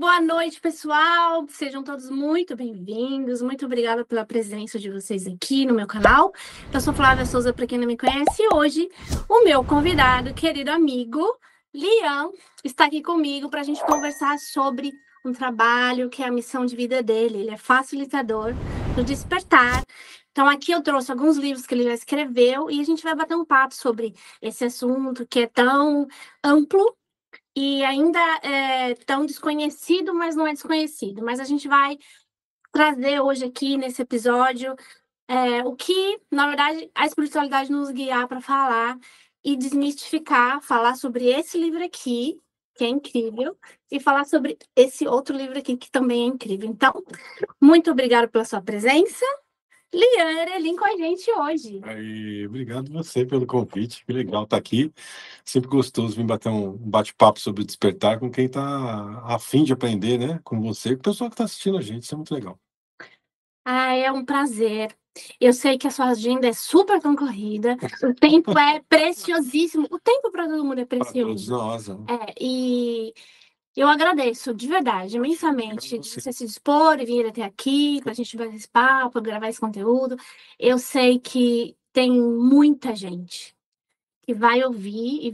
boa noite, pessoal. Sejam todos muito bem-vindos. Muito obrigada pela presença de vocês aqui no meu canal. Eu sou Flávia Souza, para quem não me conhece. E hoje, o meu convidado, querido amigo, Liam, está aqui comigo para a gente conversar sobre um trabalho que é a missão de vida dele. Ele é facilitador do despertar. Então, aqui eu trouxe alguns livros que ele já escreveu e a gente vai bater um papo sobre esse assunto que é tão amplo e ainda é tão desconhecido, mas não é desconhecido. Mas a gente vai trazer hoje aqui nesse episódio o que, na verdade, a espiritualidade nos guiar para falar e desmistificar, falar sobre esse livro aqui, que é incrível, e falar sobre esse outro livro aqui, que também é incrível. Então, muito obrigada pela sua presença. Liam Erelin com a gente hoje. Aí, obrigado você pelo convite, que legal estar aqui. Sempre gostoso vir bater um bate-papo sobre o despertar com quem está a fim de aprender, né? Com você e com o pessoal que está assistindo a gente, isso é muito legal. É um prazer. Eu sei que a sua agenda é super concorrida, o tempo é preciosíssimo, o tempo para todo mundo é Para todos precioso. nós. Né? E eu agradeço, de verdade, imensamente, de você se dispor e vir até aqui para a gente bater esse papo, gravar esse conteúdo. Eu sei que tem muita gente que vai ouvir e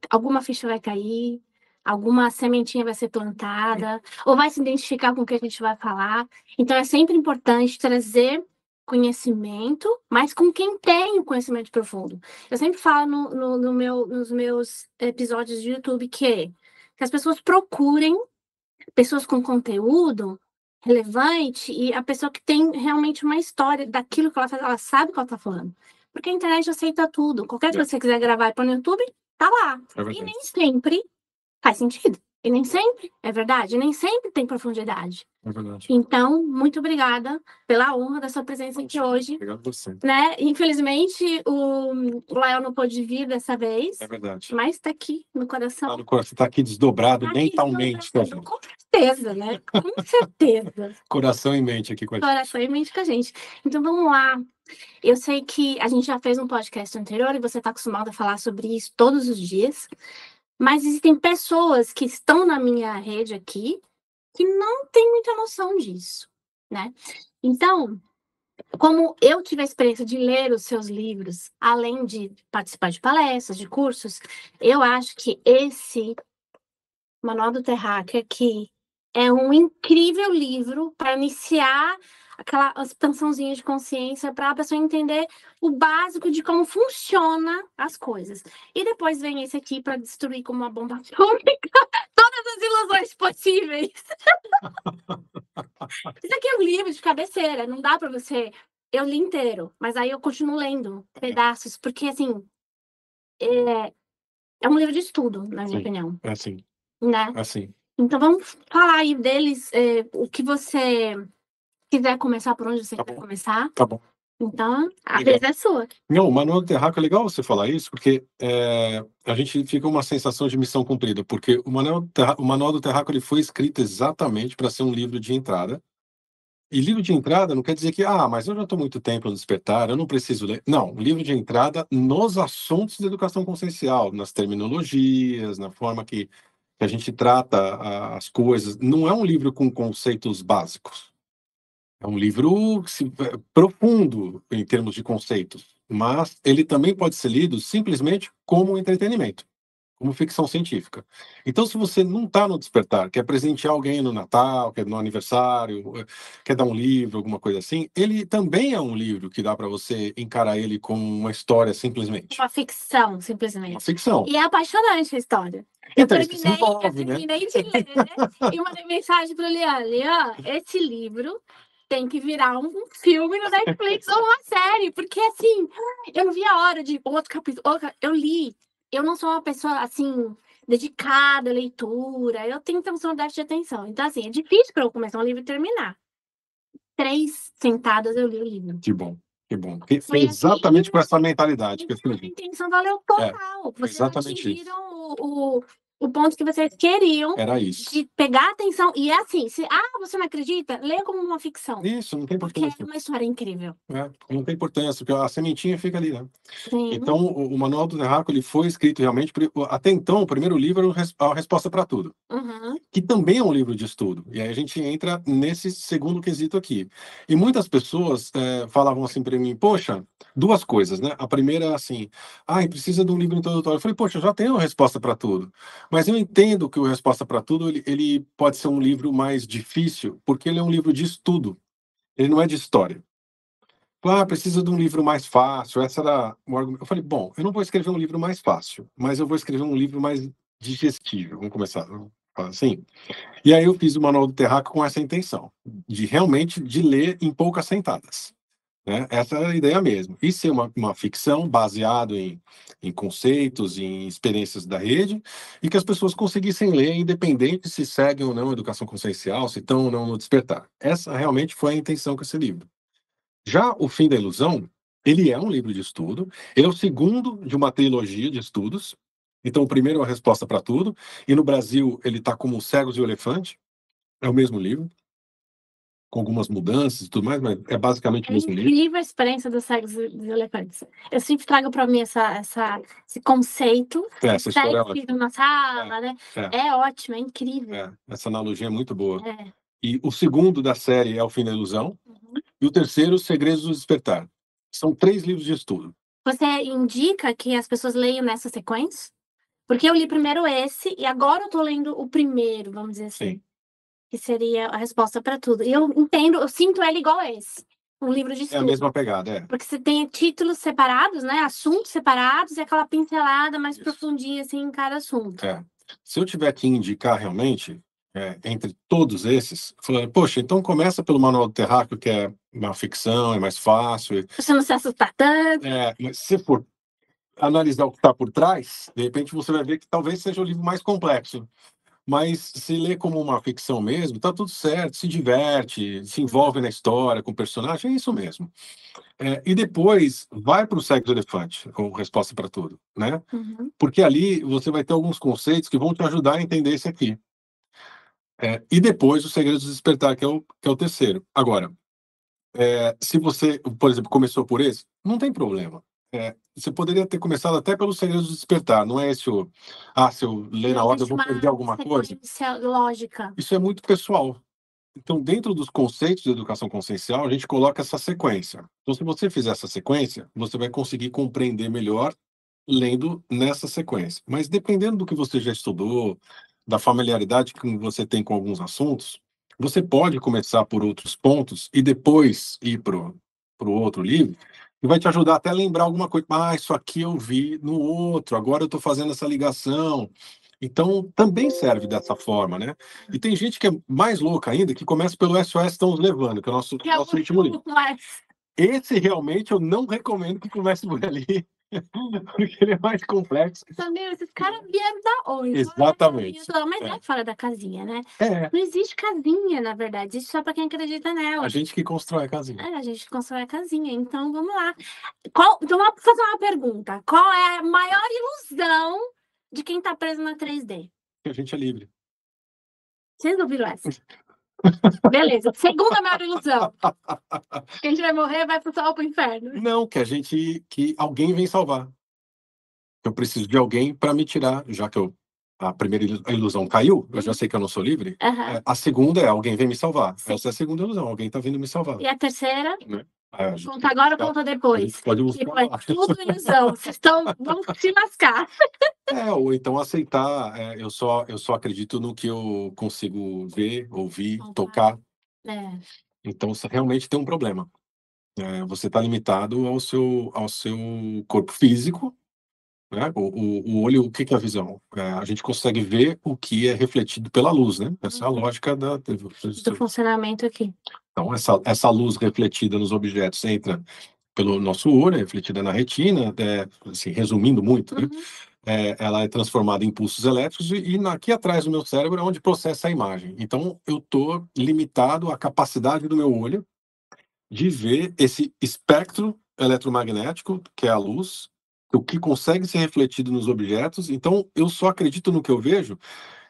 alguma ficha vai cair, alguma sementinha vai ser plantada, ou vai se identificar com o que a gente vai falar. Então é sempre importante trazer conhecimento, mas com quem tem o conhecimento profundo. Eu sempre falo nos meus episódios de YouTube que as pessoas procurem pessoas com conteúdo relevante e a pessoa que tem realmente uma história daquilo que ela faz, ela sabe o que ela está falando. Porque a internet aceita tudo. Qualquer coisa que você quiser gravar e pôr no YouTube, tá lá. E nem sempre faz sentido. E nem sempre é verdade. E nem sempre tem profundidade. É verdade. Então, muito obrigada pela honra da sua presença aqui hoje. Obrigado a você. Né? Infelizmente, o Lael não pôde vir dessa vez. É verdade. Mas está aqui no coração. Tá no coração, está aqui desdobrado Tá aqui mentalmente. desdobrado, com certeza, né? Com certeza. Coração e mente aqui com a gente. Coração e mente com a gente. Então, vamos lá. Eu sei que a gente já fez um podcast anterior e você está acostumado a falar sobre isso todos os dias, mas existem pessoas que estão na minha rede aqui que não têm muita noção disso, né? Então, como eu tive a experiência de ler os seus livros, além de participar de palestras, de cursos, eu acho que esse Manual do Terráqueo aqui é um incrível livro para iniciar aquela expansãozinha de consciência para a pessoa entender o básico de como funciona as coisas. E depois vem esse aqui para destruir como uma bomba atômica todas as ilusões possíveis. Isso aqui é um livro de cabeceira, não dá para você... Eu li inteiro, mas aí eu continuo lendo pedaços, porque assim, é um livro de estudo, na minha opinião. É assim. Né? Assim. Então vamos falar aí deles, o que você quiser começar, por onde você quer começar. Tá bom. Então, a vez é sua. Não, o Manual do Terráqueo é legal você falar isso, porque a gente fica uma sensação de missão cumprida, porque o Manual do Terráqueo ele foi escrito exatamente para ser um livro de entrada. E livro de entrada não quer dizer que, mas eu já estou muito tempo no despertar, eu não preciso ler. Não, livro de entrada nos assuntos da educação consciencial, nas terminologias, na forma que a gente trata as coisas. Não é um livro com conceitos básicos. É um livro profundo em termos de conceitos, mas ele também pode ser lido simplesmente como entretenimento, como ficção científica. Então, se você não está no despertar, quer presentear alguém no Natal, quer no aniversário, quer dar um livro, alguma coisa assim, ele também é um livro que dá para você encarar ele como uma história simplesmente. Uma ficção, simplesmente. Uma ficção. E é apaixonante a história. Então, eu terminei de ler e mandei mensagem para o Liam, esse livro tem que virar um filme no Netflix ou uma série, porque assim, eu não vi a hora de outro capítulo. Eu li. Eu não sou uma pessoa, assim, dedicada à leitura. Eu tenho déficit de atenção. Então, assim, é difícil para eu começar um livro e terminar. 3 sentadas eu li o livro. Que bom, que bom. Foi exatamente com essa mentalidade que eu escrevi. A intenção valeu total. Vocês exatamente atingiram o ponto que vocês queriam Era isso. de pegar a atenção. E é assim, se você não acredita, leia como uma ficção. Isso, não tem Porque importância. é uma história incrível. Não tem importância, porque a sementinha fica ali, né? Sim. Então, o Manual do Terráqueo, ele foi escrito realmente... Até então, o primeiro livro era a Resposta para Tudo, que também é um livro de estudo. E aí a gente entra nesse segundo quesito aqui. E muitas pessoas falavam assim para mim, poxa, duas coisas, né? A primeira é assim, precisa de um livro introdutório. Eu falei, poxa, eu já tenho a Resposta para Tudo. Mas eu entendo que o Resposta para Tudo, ele pode ser um livro mais difícil, porque ele é um livro de estudo. Ele não é de história. Precisa de um livro mais fácil. Essa era o argumento. Eu falei, bom, eu não vou escrever um livro mais fácil, mas eu vou escrever um livro mais digestível. Vamos começar assim. E aí eu fiz o Manual do Terráqueo com essa intenção, de realmente de ler em poucas sentadas, né? Essa era a ideia mesmo. E ser uma ficção baseado em conceitos, em experiências da rede, e que as pessoas conseguissem ler, independente se seguem ou não a educação consciencial, se estão ou não no despertar. Essa realmente foi a intenção com esse livro. Já O Fim da Ilusão, ele é um livro de estudo, ele é o segundo de uma trilogia de estudos. Então, o primeiro é a Resposta para Tudo, e no Brasil ele está como Cegos e o Elefante, é o mesmo livro, com algumas mudanças e tudo mais, mas é basicamente o mesmo livro. Incrível a experiência dos cegos e dos elefantes. Eu sempre trago para mim esse conceito. Essa história é ótimo na sala, né? É ótimo, é incrível. Essa analogia é muito boa. E o segundo da série é O Fim da Ilusão, e o terceiro, Os Segredos do Despertar. São 3 livros de estudo. Você indica que as pessoas leiam nessa sequência? Porque eu li primeiro esse, e agora eu tô lendo o primeiro, vamos dizer assim. Sim. Que seria a Resposta para Tudo. E eu entendo, eu sinto ele igual a esse. Um livro de estudo. É a mesma pegada, Porque você tem títulos separados, né? Assuntos separados e aquela pincelada mais profundinha, assim, em cada assunto. Se eu tiver que indicar realmente, entre todos esses, falando, poxa, então começa pelo Manual do Terráqueo, que é uma ficção, é mais fácil. Você não se assustar tanto. Mas se for analisar o que está por trás, de repente você vai ver que talvez seja o livro mais complexo. Mas se lê como uma ficção mesmo, tá tudo certo, se diverte, se envolve na história, com o personagem, é isso mesmo. E depois vai para o Cegos e Elefante, com Resposta para Tudo, né? Porque ali você vai ter alguns conceitos que vão te ajudar a entender esse aqui. E depois Os Segredos do Despertar, que é o terceiro. Agora, se você, por exemplo, começou por esse, não tem problema. Você poderia ter começado até pelos Segredos do Despertar, não é esse se eu ler na ordem eu vou perder alguma coisa. Lógica. Isso é muito pessoal. Então, dentro dos conceitos de educação consciencial, a gente coloca essa sequência. Então, se você fizer essa sequência, você vai conseguir compreender melhor lendo nessa sequência. Mas dependendo do que você já estudou, da familiaridade que você tem com alguns assuntos, você pode começar por outros pontos e depois ir para o outro livro, e vai te ajudar até a lembrar alguma coisa. Isso aqui eu vi no outro, agora eu estou fazendo essa ligação. Então, também serve dessa forma, né? E tem gente que é mais louca ainda, que começa pelo SOS Estão Nos Levando, que é o nosso último livro. Esse, realmente, eu não recomendo que comece por ali, porque ele é mais complexo. Esses caras vieram da onde? Exatamente. Mas é fora da casinha, né? Não existe casinha, na verdade. Existe só para quem acredita nela. A gente que constrói a casinha. A gente constrói a casinha. Então, vamos lá. Então, vamos fazer uma pergunta. Qual é a maior ilusão de quem tá preso na 3D? Que a gente é livre. Vocês ouviram essa? Beleza. Segunda maior ilusão. Que a gente vai morrer, vai pro céu ou pro inferno. Não, que alguém vem salvar. Eu preciso de alguém para me tirar, já que a primeira ilusão caiu, eu já sei que eu não sou livre. A segunda é alguém vem me salvar. Sim. Essa é a segunda ilusão, alguém tá vindo me salvar. E a terceira? Né? Conta agora ou conta depois? Pode tudo ilusão. Vocês vão se lascar. Ou então aceitar, eu só acredito no que eu consigo ver, ouvir, tocar. Então, realmente tem um problema. Você está limitado ao seu corpo físico, né? O olho, o que é a visão? A gente consegue ver o que é refletido pela luz, né? Essa é a lógica do funcionamento aqui. Então, essa luz refletida nos objetos entra pelo nosso olho, é refletida na retina, assim, resumindo muito, né? Ela é transformada em impulsos elétricos e aqui atrás do meu cérebro é onde processa a imagem. Então, eu estou limitado à capacidade do meu olho de ver esse espectro eletromagnético, que é a luz, o que consegue ser refletido nos objetos. Então, eu só acredito no que eu vejo,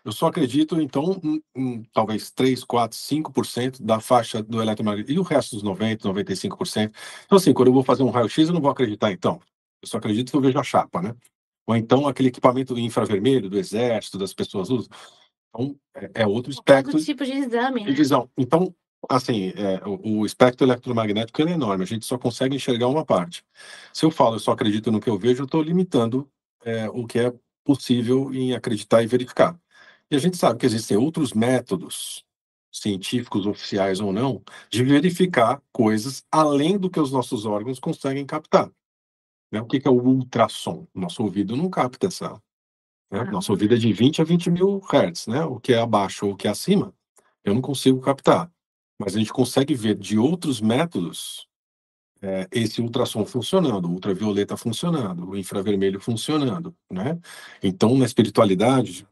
eu só acredito, então, em talvez 3, 4, 5% da faixa do eletromagnetismo, e o resto dos 90, 95%. Então, assim, quando eu vou fazer um raio-x, eu não vou acreditar, então. Eu só acredito que eu vejo a chapa, né? Ou então aquele equipamento infravermelho do exército, das pessoas usam. Então, é outro Todo espectro tipo de exame, de né? visão. Então, assim, o espectro eletromagnético ele é enorme, a gente só consegue enxergar uma parte. Se eu falo, eu só acredito no que eu vejo, eu estou limitando o que é possível em acreditar e verificar. E a gente sabe que existem outros métodos, científicos, oficiais ou não, de verificar coisas além do que os nossos órgãos conseguem captar. Né? O que que é o ultrassom? Nosso ouvido não capta essa. Né? Ah, Nosso ouvido é de 20 a 20 mil hertz, né? O que é abaixo ou o que é acima, eu não consigo captar. Mas a gente consegue ver de outros métodos esse ultrassom funcionando, o ultravioleta funcionando, o infravermelho funcionando, né? Então, na espiritualidade,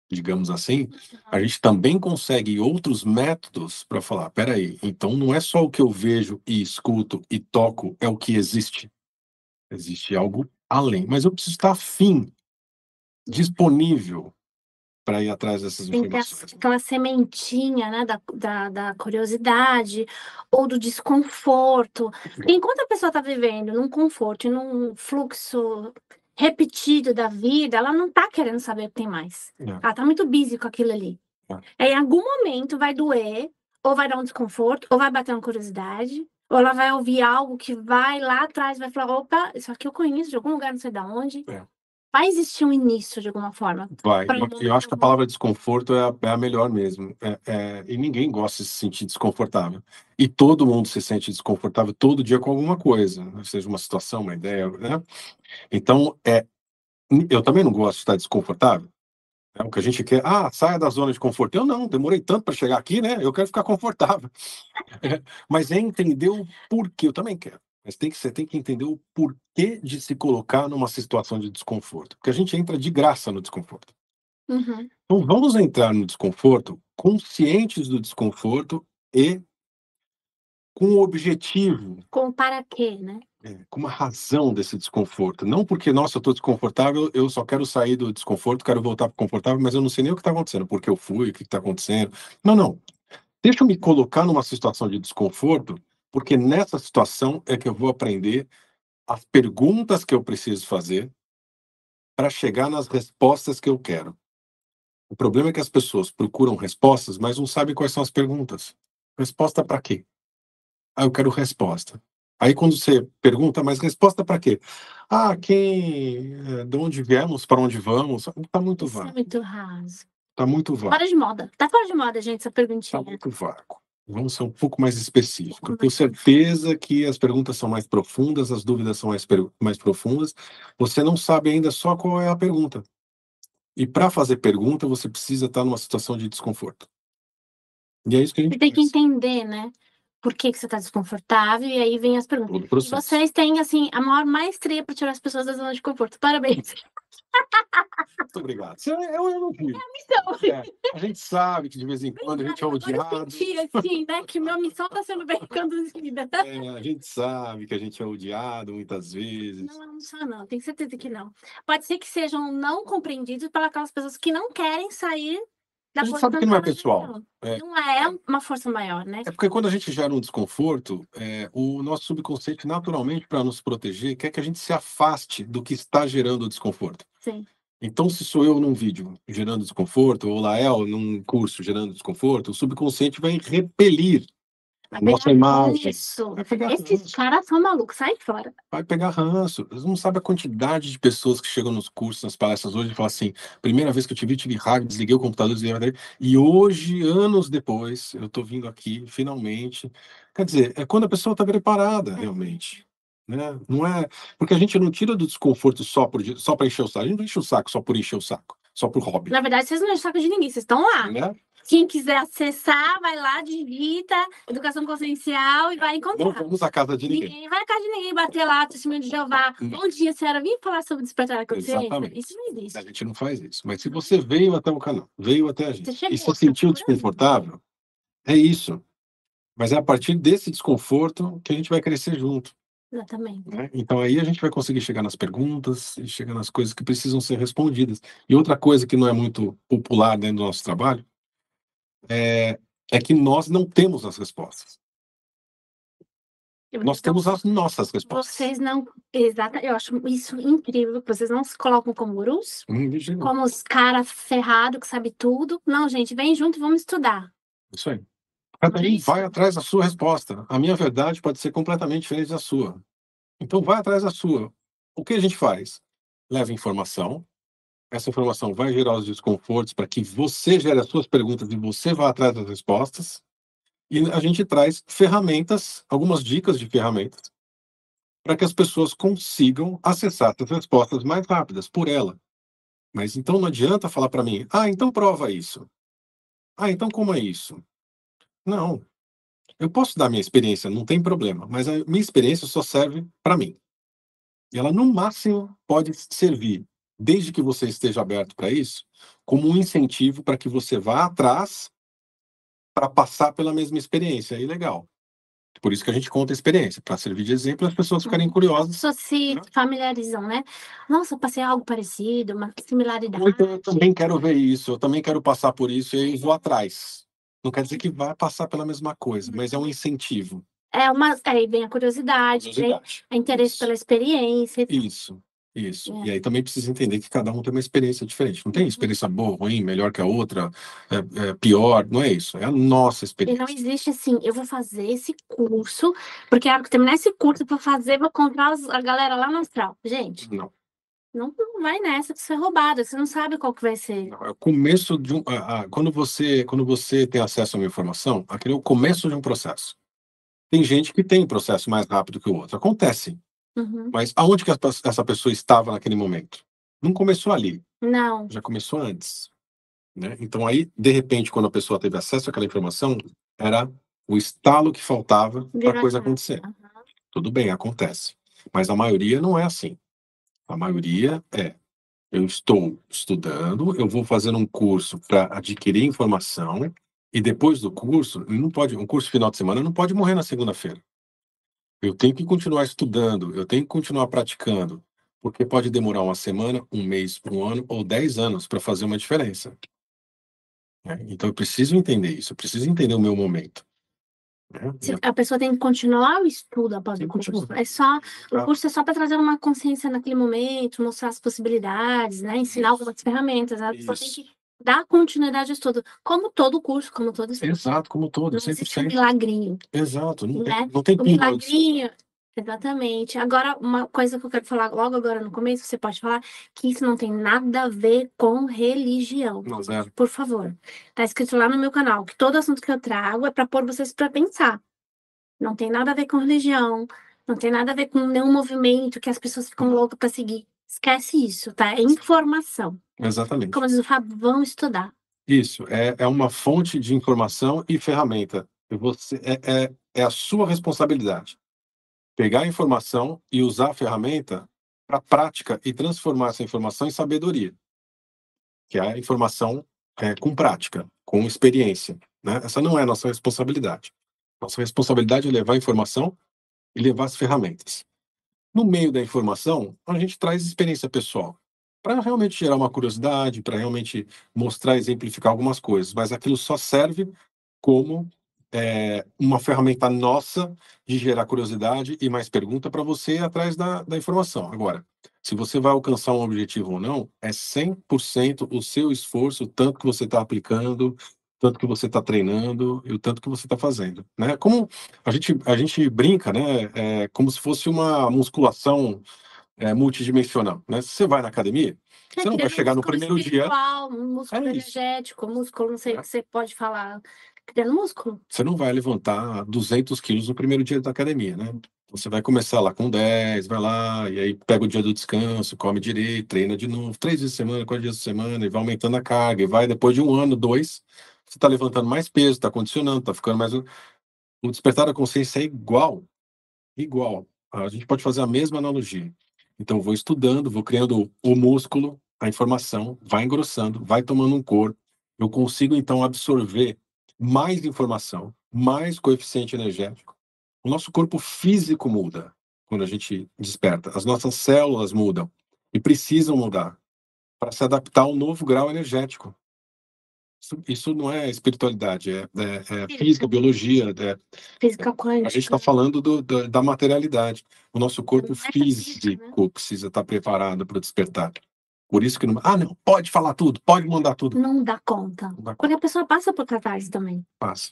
digamos assim, a gente também consegue outros métodos para falar, peraí, então não é só o que eu vejo e escuto e toco, é o que existe. Existe algo além. Mas eu preciso estar afim, disponível para ir atrás dessas tem que ter informações. aquela sementinha, né, da curiosidade ou do desconforto. Porque enquanto a pessoa está vivendo num conforto e num fluxo repetido da vida, ela não está querendo saber o que tem mais. É, Ela está muito busy com aquilo ali. Aí, em algum momento vai doer, ou vai dar um desconforto, ou vai bater uma curiosidade, ou ela vai ouvir algo que vai lá atrás, vai falar, opa, isso aqui eu conheço de algum lugar, não sei de onde. é. Vai existir um início de alguma forma. Vai. Pra um Eu acho que a momento. palavra desconforto é a melhor mesmo. E ninguém gosta de se sentir desconfortável. E todo mundo se sente desconfortável todo dia com alguma coisa, né? Seja uma situação, uma ideia, né? Então, eu também não gosto de estar desconfortável. O que a gente quer, saia da zona de conforto. Eu não, demorei tanto para chegar aqui, né? Eu quero ficar confortável. Mas é entender o porquê, eu também quero. Mas você tem que entender o porquê de se colocar numa situação de desconforto. Porque a gente entra de graça no desconforto. Uhum. Então vamos entrar no desconforto conscientes do desconforto e com o objetivo, Com para quê, né? com uma razão desse desconforto. Não porque, nossa, eu estou desconfortável, eu só quero sair do desconforto, quero voltar para o confortável, mas eu não sei nem o que está acontecendo, porque eu fui, o que está acontecendo. Não, não. Deixa eu me colocar numa situação de desconforto, porque nessa situação é que eu vou aprender as perguntas que eu preciso fazer para chegar nas respostas que eu quero. O problema é que as pessoas procuram respostas, mas não sabem quais são as perguntas. Resposta para quê? Eu quero resposta. Aí quando você pergunta, mas resposta para quê? De onde viemos, para onde vamos? Tá muito Isso é vago. muito raso. Tá muito vago. Fora de moda. Tá fora de moda, gente, essa Tá perguntinha. muito vago. Vamos ser um pouco mais específicos. Eu tenho certeza que as perguntas são mais profundas, as dúvidas são mais profundas. Você não sabe ainda só qual é a pergunta. E para fazer pergunta, você precisa estar numa situação de desconforto. E é isso que a gente Você tem que faz. entender, né? Por que que você tá desconfortável, e aí vem as perguntas. Todo o E processo. vocês têm, assim, a maior maestria para tirar as pessoas da zona de conforto. Parabéns. Muito obrigado. É um elogio. Então, A gente sabe que de vez em quando a gente é agora eu odiado. senti, assim, né, que minha missão tá sendo bem conduzida. A gente sabe que a gente é odiado muitas vezes. Não, não sou, não. Tenho certeza que não. Pode ser que sejam não compreendidos por aquelas pessoas que não querem sair da A gente posição sabe que que não é elas pessoal. estão. Não é uma força maior, né? É porque quando a gente gera um desconforto, o nosso subconsciente, naturalmente, para nos proteger, quer que a gente se afaste do que está gerando o desconforto. Sim. Então, se sou eu num vídeo gerando desconforto, ou Lael num curso gerando desconforto, o subconsciente vai repelir a nossa imagem. Isso. Vai pegar Esses ranço. caras são malucos. Sai fora. Vai pegar ranço. Eles não sabem a quantidade de pessoas que chegam nos cursos, nas palestras hoje e falam assim: primeira vez que eu te vi, tive raiva, desliguei o computador, desliguei a bateria. E hoje, anos depois, eu tô vindo aqui, finalmente. Quer dizer, é quando a pessoa está preparada, realmente. Né? Não é. Porque a gente não tira do desconforto só para encher o saco. A gente não enche o saco só por encher o saco, só por hobby. Na verdade, vocês não enchem o saco de ninguém. Vocês estão lá. Né? Quem quiser acessar, vai lá, digita educação consciencial e vai Não encontrar. vamos à casa de ninguém. Ninguém vai na casa de ninguém bater lá, testemunho de Jeová. Bom dia, senhora. Vim falar sobre despertar da consciência. Exatamente. Isso não existe. A gente não faz isso. Mas se você veio até o canal, veio até a gente, Você chegou, e se sentiu desconfortável, é isso. Mas é a partir desse desconforto que a gente vai crescer junto. Exatamente. né? Então aí a gente vai conseguir chegar nas perguntas e chegar nas coisas que precisam ser respondidas. E outra coisa que não é muito popular dentro do nosso trabalho é, é que nós não temos as respostas. Nós Então, temos as nossas respostas. vocês não. Exata, eu acho isso incrível, que vocês não se colocam como gurus, De jeito nenhum. como os caras ferrados que sabe tudo. Não, gente, vem junto e vamos estudar. Isso aí. Cada um Isso. vai atrás da sua resposta. A minha verdade pode ser completamente diferente da sua. Então vai atrás da sua. O que a gente faz? Leva informação. Essa informação vai gerar os desconfortos para que você gere as suas perguntas e você vá atrás das respostas. E a gente traz ferramentas, algumas dicas de ferramentas, para que as pessoas consigam acessar essas respostas mais rápidas por ela. Mas então não adianta falar para mim, então prova isso. Então como é isso? Não. Eu posso dar minha experiência, não tem problema, mas a minha experiência só serve para mim. E ela, no máximo, pode servir, desde que você esteja aberto para isso, como um incentivo para que você vá atrás para passar pela mesma experiência. Aí, legal. Por isso que a gente conta a experiência, para servir de exemplo e as pessoas ficarem As curiosas. pessoas se Né? familiarizam, né? Nossa, eu passei algo parecido, uma similaridade. Ou então, eu também quero ver isso, eu também quero passar por isso, e aí vou atrás. Não quer dizer que vai passar pela mesma coisa, mas é um incentivo. Aí vem a curiosidade, vem Curiosidade. o interesse Isso. pela experiência. Isso, isso. É. E aí também precisa entender que cada um tem uma experiência diferente. Não tem experiência boa, ruim, melhor que a outra, pior, não é isso. É a nossa E não experiência. existe assim, eu vou fazer esse curso, porque a hora que terminar esse curso eu vou fazer, vou encontrar a galera lá no astral. Gente, Não, não vai nessa que você é roubada, você não sabe qual que vai ser. não. É o começo de um. Quando você tem acesso a uma informação, aquele é o começo de um processo. Tem gente que tem processo mais rápido que o outro. Acontece. Uhum. Mas aonde que essa pessoa estava naquele momento? Não começou ali, Não, já começou antes. Né? Então aí, de repente, quando a pessoa teve acesso àquela informação, era o estalo que faltava para a virou a coisa chave. acontecer. Aham. Tudo bem, acontece. Mas a maioria não é assim. A maioria eu estou estudando, eu vou fazendo um curso para adquirir informação, e depois do curso, não pode, um curso final de semana não pode morrer na segunda-feira. Eu tenho que continuar estudando, eu tenho que continuar praticando, porque pode demorar uma semana, um mês, um ano ou 10 anos para fazer uma diferença. Né? Então eu preciso entender isso, eu preciso entender o meu momento. Né? A pessoa tem que continuar o estudo após Tem o que curso. continuar. É só, o Tá? curso é só para trazer uma consciência naquele momento, mostrar as possibilidades, né? Ensinar algumas ferramentas. A pessoa tem Isso. que dar continuidade ao estudo, como todo curso, como todo estudo. Exato, como todo, Não existe um 100%. milagrinho, Exato, não tem, né? não tem O pílula de saúde. milagrinho, exatamente. Agora, uma coisa que eu quero falar logo agora no começo, você pode falar que isso não tem nada a ver com religião. Não, zero. Por favor. Tá escrito lá no meu canal que todo assunto que eu trago é para pôr vocês para pensar. Não tem nada a ver com religião, não tem nada a ver com nenhum movimento que as pessoas ficam loucas para seguir. Esquece isso, tá? É informação. Exatamente. Como diz o Fábio, vão estudar. Isso, é uma fonte de informação e ferramenta. E você, é a sua responsabilidade. Pegar a informação e usar a ferramenta para prática e transformar essa informação em sabedoria, que é a informação com prática, com experiência. Né? Essa não é a nossa responsabilidade. Nossa responsabilidade é levar a informação e levar as ferramentas. No meio da informação, a gente traz experiência pessoal, para realmente gerar uma curiosidade, para realmente mostrar, exemplificar algumas coisas, mas aquilo só serve como uma ferramenta nossa de gerar curiosidade e mais pergunta para você ir atrás da informação. Agora, se você vai alcançar um objetivo ou não, é 100% o seu esforço, o tanto que você está aplicando, tanto que você está treinando e o tanto que você está fazendo. Né? Como a gente brinca, né? Como se fosse uma musculação multidimensional. Né? Se você vai na academia, É você não vai criando um chegar no músculo primeiro dia. espiritual, um músculo É isso. energético, um músculo, não sei o Né? que você pode falar. Criando músculo. Você não vai levantar 200 quilos no primeiro dia da academia, né? Você vai começar lá com 10, vai lá, e aí pega o dia do descanso, come direito, treina de novo, 3 dias por semana, 4 dias por semana, e vai aumentando a carga, e vai, depois de um ano, dois, você está levantando mais peso, está condicionando, está ficando mais. O despertar da consciência é igual, igual. A gente pode fazer a mesma analogia. Então, eu vou estudando, vou criando o músculo, a informação, vai engrossando, vai tomando um corpo. Eu consigo, então, absorver mais informação, mais coeficiente energético. O nosso corpo físico muda. quando a gente desperta. As nossas células mudam e precisam mudar para se adaptar ao novo grau energético. Isso não é espiritualidade, é física, biologia, Física a gente está quântica. falando da materialidade. O nosso corpo Metafísica, né? físico precisa estar preparado para o despertar. Por isso que não. Ah, não, pode falar tudo, pode mandar tudo. Não dá conta. Não dá Porque a pessoa passa por catarse também, passa.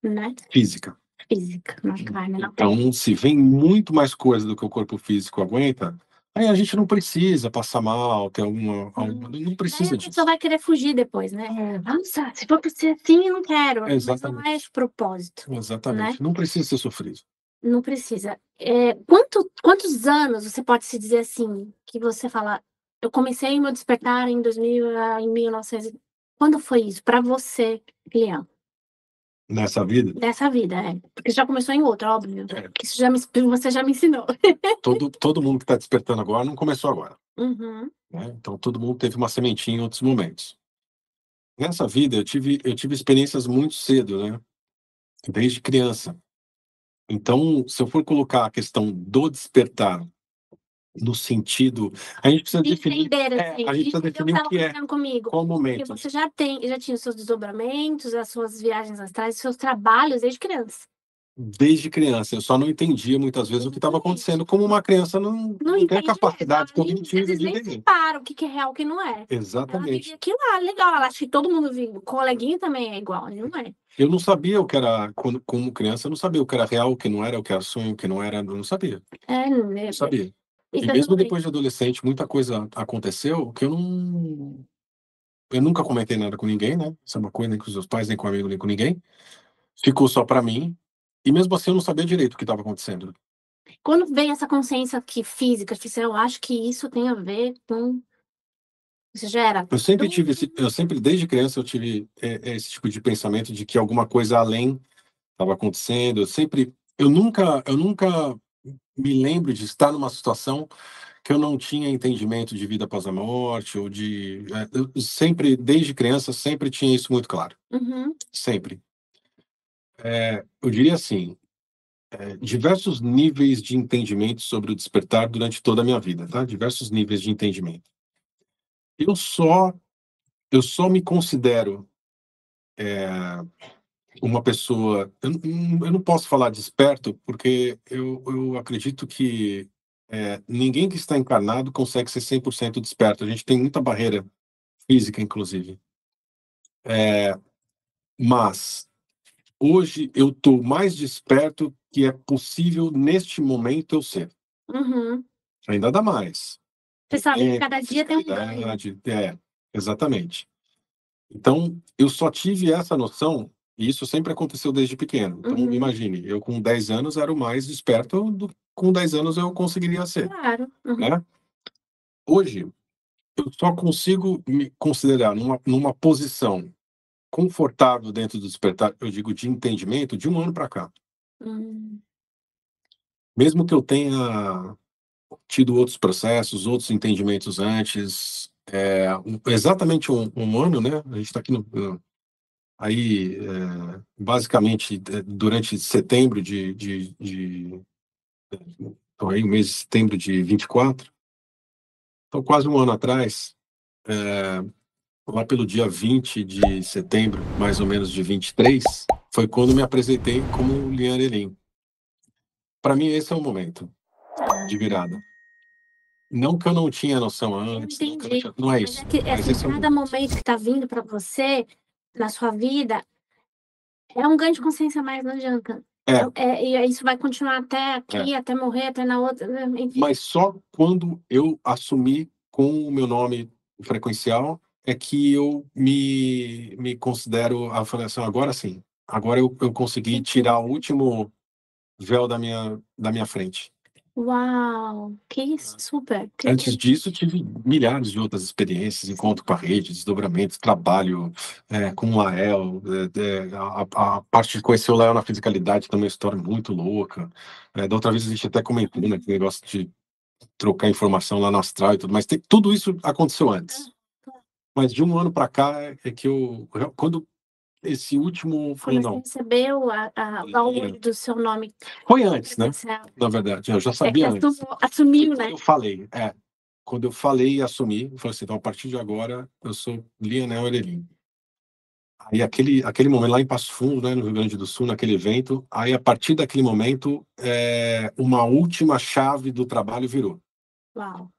né? Física. Física, na carne, na pele. Então, se vem muito mais coisa do que o corpo físico aguenta, aí a gente não precisa passar mal, ter não Daí precisa a disso. pessoa vai querer fugir depois, né? Nossa, se for pra ser assim, eu não quero. Mas não Exatamente. é esse propósito, né? Exatamente. Não precisa ser sofrido. Não precisa. Quantos anos você pode se dizer assim, que você fala, eu comecei meu despertar em 2000, em 1900. Quando foi isso para você, Leão? Nessa vida, Dessa vida, é. Porque já começou em outra, óbvio. É. Que você já me ensinou. todo mundo que está despertando agora não começou agora. Uhum. Né? Então, todo mundo teve uma sementinha em outros momentos. Nessa vida, eu tive experiências muito cedo, né? Desde criança. Então, se eu for colocar a questão do despertar no sentido, a gente precisa definir, Entender, assim, a gente precisa entender o que definir o estava que é, acontecendo comigo. qual Porque momento. você já tinha os seus desdobramentos, as suas viagens astrais, os seus trabalhos desde criança. Desde criança, eu só não entendia muitas vezes o que estava acontecendo, como uma criança não tem a entende capacidade mesmo. cognitiva Às vezes de nem entender. separa o que é real e o que não é. Ela Exatamente. vive aquilo lá, legal. Ela acha que todo mundo vive. O coleguinha também é igual, não é? Eu não sabia o que era, como criança, eu não sabia o que era real, o que não era, o que era sonho, o que não era, eu não sabia. Né? Não sabia. Isso E é mesmo tudo bem. depois de adolescente, muita coisa aconteceu que eu nunca comentei nada com ninguém, né? Isso é uma coisa nem com os meus pais, nem com amigo, nem com ninguém. Ficou só para mim. E mesmo assim eu não sabia direito o que estava acontecendo. Quando vem essa consciência aqui física, eu acho que isso tem a ver com. Você já era. Eu sempre, desde criança, eu tive esse tipo de pensamento de que alguma coisa além estava acontecendo. Eu nunca me lembro de estar numa situação que eu não tinha entendimento de vida após a morte, ou eu sempre, desde criança, sempre tinha isso muito claro. Uhum. Sempre. Eu diria assim, diversos níveis de entendimento sobre o despertar durante toda a minha vida, tá? Diversos níveis de entendimento. Eu só, eu só me considero uma pessoa. Eu não posso falar desperto, porque eu acredito que ninguém que está encarnado consegue ser 100% desperto. A gente tem muita barreira física, inclusive. Mas hoje eu estou mais desperto que é possível neste momento eu ser. Uhum. Ainda dá mais. Você sabe que cada dia tem um ganho. Fisicalidade, exatamente. Então, eu só tive essa noção, e isso sempre aconteceu desde pequeno. Então, Uhum. imagine, eu com 10 anos era o mais desperto, com 10 anos eu conseguiria ser. Claro. Uhum. Né? Hoje, eu só consigo me considerar numa posição confortável dentro do despertar, eu digo de entendimento, de um ano para cá. Hum. Mesmo que eu tenha tido outros processos, outros entendimentos antes, exatamente um ano, né? A gente está aqui aí, basicamente, durante setembro então, aí o mês de setembro de 24, então quase um ano atrás, lá pelo dia 20 de setembro, mais ou menos de 23, foi quando me apresentei como Lian Elim. Para mim, esse é o momento de virada. Não que eu não tinha noção antes, Entendi. não é Mas isso. é que Mas assim, esse é o cada momento que está vindo para você, na sua vida, é um ganho de consciência a mais, não adianta. E isso vai continuar até aqui, até morrer, até na outra. Enfim. Mas só quando eu assumi com o meu nome frequencial é que eu me considero a avaliação. Agora sim. Agora eu consegui tirar o último véu da minha frente. Uau, que isso, super. Antes disso, tive milhares de outras experiências, encontro com a rede, desdobramento, trabalho com o Lael, a parte de conhecer o Lael na fisicalidade também é uma história muito louca. Da outra vez a gente até comentou, né, que negócio de trocar informação lá no astral e tudo, mas tudo isso aconteceu antes. Mas de um ano para cá é que quando esse último, falei, Quando você não, recebeu o download do seu nome foi antes, né? credencial, Na verdade, eu já é que sabia antes. assumiu, Quando né? eu falei, quando eu falei e assumi, eu falei assim, então a partir de agora eu sou Lionel Erelin. Aí aquele momento lá em Passo Fundo, né, no Rio Grande do Sul, naquele evento, aí a partir daquele momento, uma última chave do trabalho virou. Uau.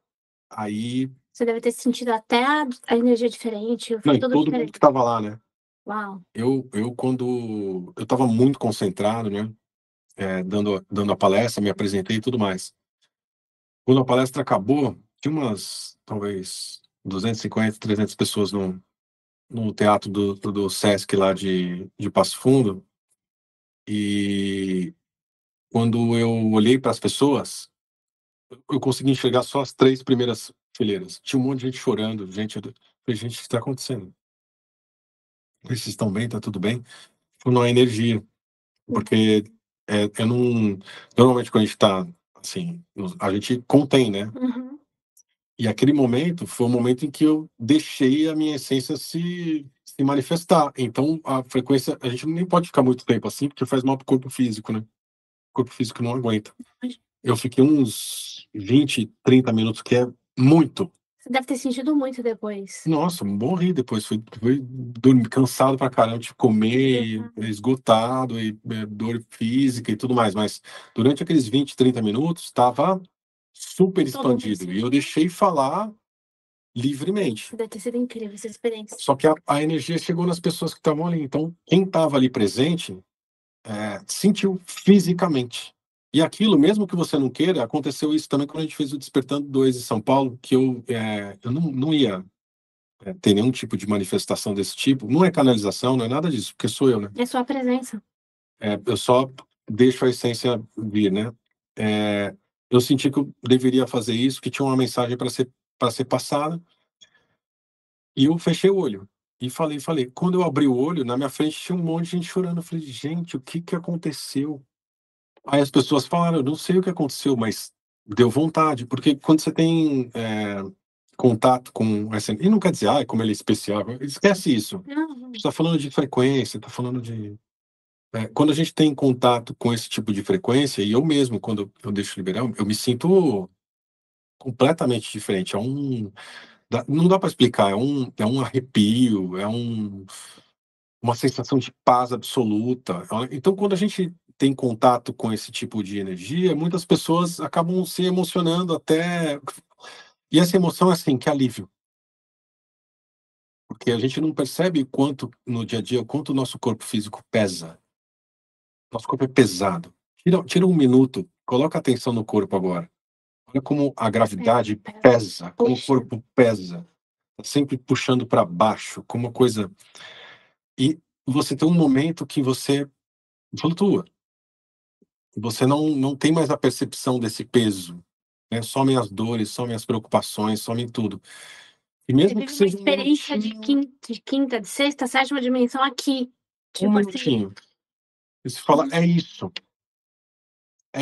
Aí, Você deve ter sentido até a energia diferente, não, foi e tudo todo mundo que diferente. estava lá, né? Uau. Quando eu estava muito concentrado, né, dando a palestra, me apresentei e tudo mais. Quando a palestra acabou, tinha umas, talvez, 250, 300 pessoas no teatro do Sesc lá de Passo Fundo, e quando eu olhei para as pessoas, eu consegui enxergar só as 3 primeiras fileiras. Tinha um monte de gente chorando, gente, eu falei: "Gente, o que está acontecendo? Vocês estão bem? Tá tudo bem?". Não é energia, porque, eu não, normalmente quando a gente tá, assim, a gente contém, né. Uhum. E aquele momento foi o momento em que eu deixei a minha essência se manifestar. Então a frequência, a gente nem pode ficar muito tempo assim, porque faz mal para o corpo físico, né. O corpo físico não aguenta. Eu fiquei uns 20, 30 minutos, que é muito. Você deve ter sentido muito depois. Nossa, morri depois, fui dormir cansado pra caramba, de comer, Uhum. esgotado e, dor física e tudo mais, mas durante aqueles 20, 30 minutos estava super Todo mundo expandido e eu sentiu. deixei falar livremente. Deve ter sido incrível essa experiência. Só que a energia chegou nas pessoas que estavam ali, então quem estava ali presente, sentiu fisicamente. E aquilo, mesmo que você não queira, aconteceu isso também quando a gente fez o Despertando 2 em São Paulo, que eu não ia, ter nenhum tipo de manifestação desse tipo. Não é canalização, não é nada disso, porque sou eu, né. É sua presença. Eu só deixo a essência vir, né. Eu senti que eu deveria fazer isso, que tinha uma mensagem para ser passada, e eu fechei o olho e falei. Quando eu abri o olho, na minha frente tinha um monte de gente chorando. Eu falei: "Gente, o que que aconteceu?". Aí as pessoas falaram: "Eu não sei o que aconteceu, mas deu vontade", porque quando você tem, contato com essa, e não quer dizer: "Ai, como ele é especial", esquece isso. A Uhum. gente tá falando de frequência, tá falando de, quando a gente tem contato com esse tipo de frequência, e eu mesmo, quando eu deixo liberar, eu me sinto completamente diferente. Não dá para explicar, é um arrepio, uma sensação de paz absoluta. Então, quando a gente tem contato com esse tipo de energia, muitas pessoas acabam se emocionando até, e essa emoção é assim, que alívio, porque a gente não percebe quanto no dia a dia, o quanto o nosso corpo físico pesa. Nosso corpo é pesado. Tira um minuto, coloca atenção no corpo agora. Olha como a gravidade pesa, como o Puxa, corpo pesa, tá sempre puxando para baixo, como uma coisa, e você tem um momento que você flutua. Você não tem mais a percepção desse peso, né, somem as dores, somem as preocupações, somem tudo. E você mesmo que vive uma seja um experiência minutinho, de quinta, de sexta, sétima dimensão aqui. um Tipo assim, minutinho, e você fala: é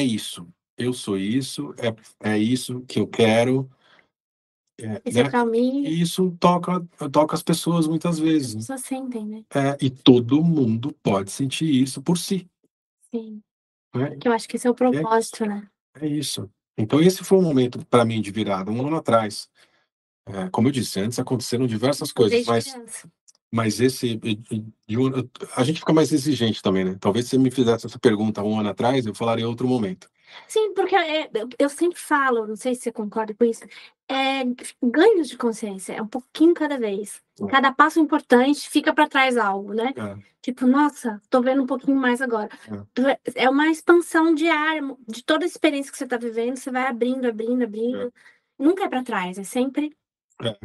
isso, eu sou isso, é isso que eu quero", esse é o né. caminho. E isso toca as pessoas muitas As vezes, né. pessoas sentem, né? E todo mundo pode sentir isso por si, Sim. né. Que eu acho que esse é o E é propósito, né? é isso. Então esse foi um momento para mim de virada, 1 ano atrás. Como eu disse, antes aconteceram diversas coisas, Desde mas criança. esse, a gente fica mais exigente também, né. Talvez se você me fizesse essa pergunta 1 ano atrás, eu falaria outro momento. Sim, porque, eu sempre falo, não sei se você concorda com isso, ganhos de consciência, é um pouquinho cada vez. Cada passo importante fica para trás algo, né. É, Tipo: "Nossa, tô vendo um pouquinho mais agora". é, É uma expansão diária, de toda a experiência que você tá vivendo, você vai abrindo, abrindo, é, abrindo. Nunca é para trás, é sempre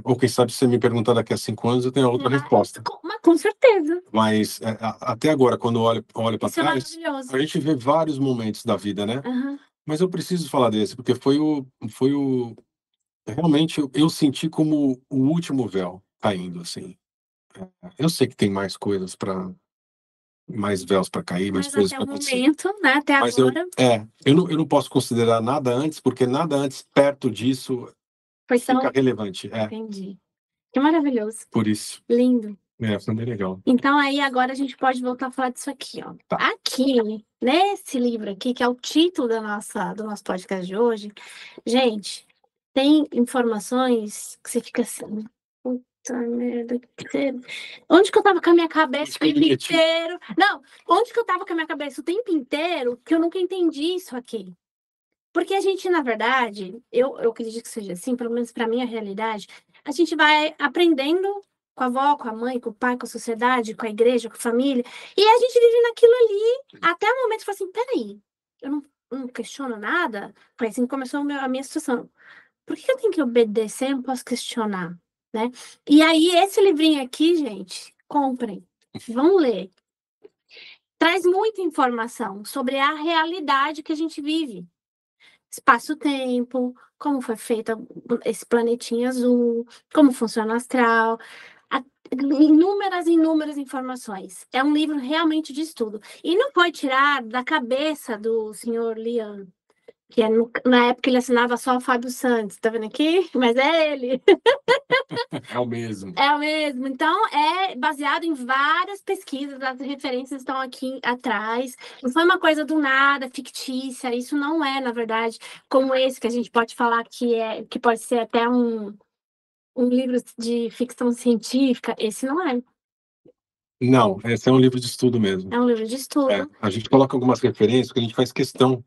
Ou quem sabe se você me perguntar daqui a 5 anos, eu tenho outra resposta. com certeza. Mas, até agora, quando eu olho para Isso é trás, maravilhoso. a gente vê vários momentos da vida, né. Aham. Mas eu preciso falar desse, porque foi o realmente eu senti como o último véu caindo, assim. Eu sei que tem mais véus para cair, mais Mas coisas até para o acontecer. momento, né, até Mas eu agora, eu não posso considerar nada antes, porque nada antes perto disso foi fica tão relevante. entendi. Que maravilhoso, Por isso. lindo. Foi bem legal. Então, aí agora a gente pode voltar a falar disso aqui, ó. Tá. Aqui, nesse livro aqui, que é o título do nosso podcast de hoje, gente, tem informações que você fica assim, puta merda, onde que eu tava com a minha cabeça o tempo inteiro? Não, onde que eu tava com a minha cabeça o tempo inteiro que eu nunca entendi isso aqui? Porque a gente, na verdade, eu acredito que seja assim, pelo menos para mim a realidade, a gente vai aprendendo com a avó, com a mãe, com o pai, com a sociedade, com a igreja, com a família, e a gente vive naquilo ali até o momento que fala assim, peraí, eu não questiono nada? Foi assim que começou a minha situação. Por que eu tenho que obedecer e não posso questionar, né? E aí, esse livrinho aqui, gente, comprem, vão ler. Traz muita informação sobre a realidade que a gente vive. Espaço-tempo, como foi feito esse planetinha azul, como funciona o astral, inúmeras informações. É um livro realmente de estudo. E não foi tirar da cabeça do senhor Lian, que na época ele assinava só o Fábio Santos, tá vendo aqui? Mas é ele. É o mesmo. É o mesmo. Então, é baseado em várias pesquisas, as referências estão aqui atrás. Não foi uma coisa do nada, fictícia. Isso não é, na verdade, como esse que a gente pode falar que pode ser até um livro de ficção científica. Esse não é. Não, esse é um livro de estudo mesmo. É um livro de estudo. A gente coloca algumas referências, porque a gente faz questão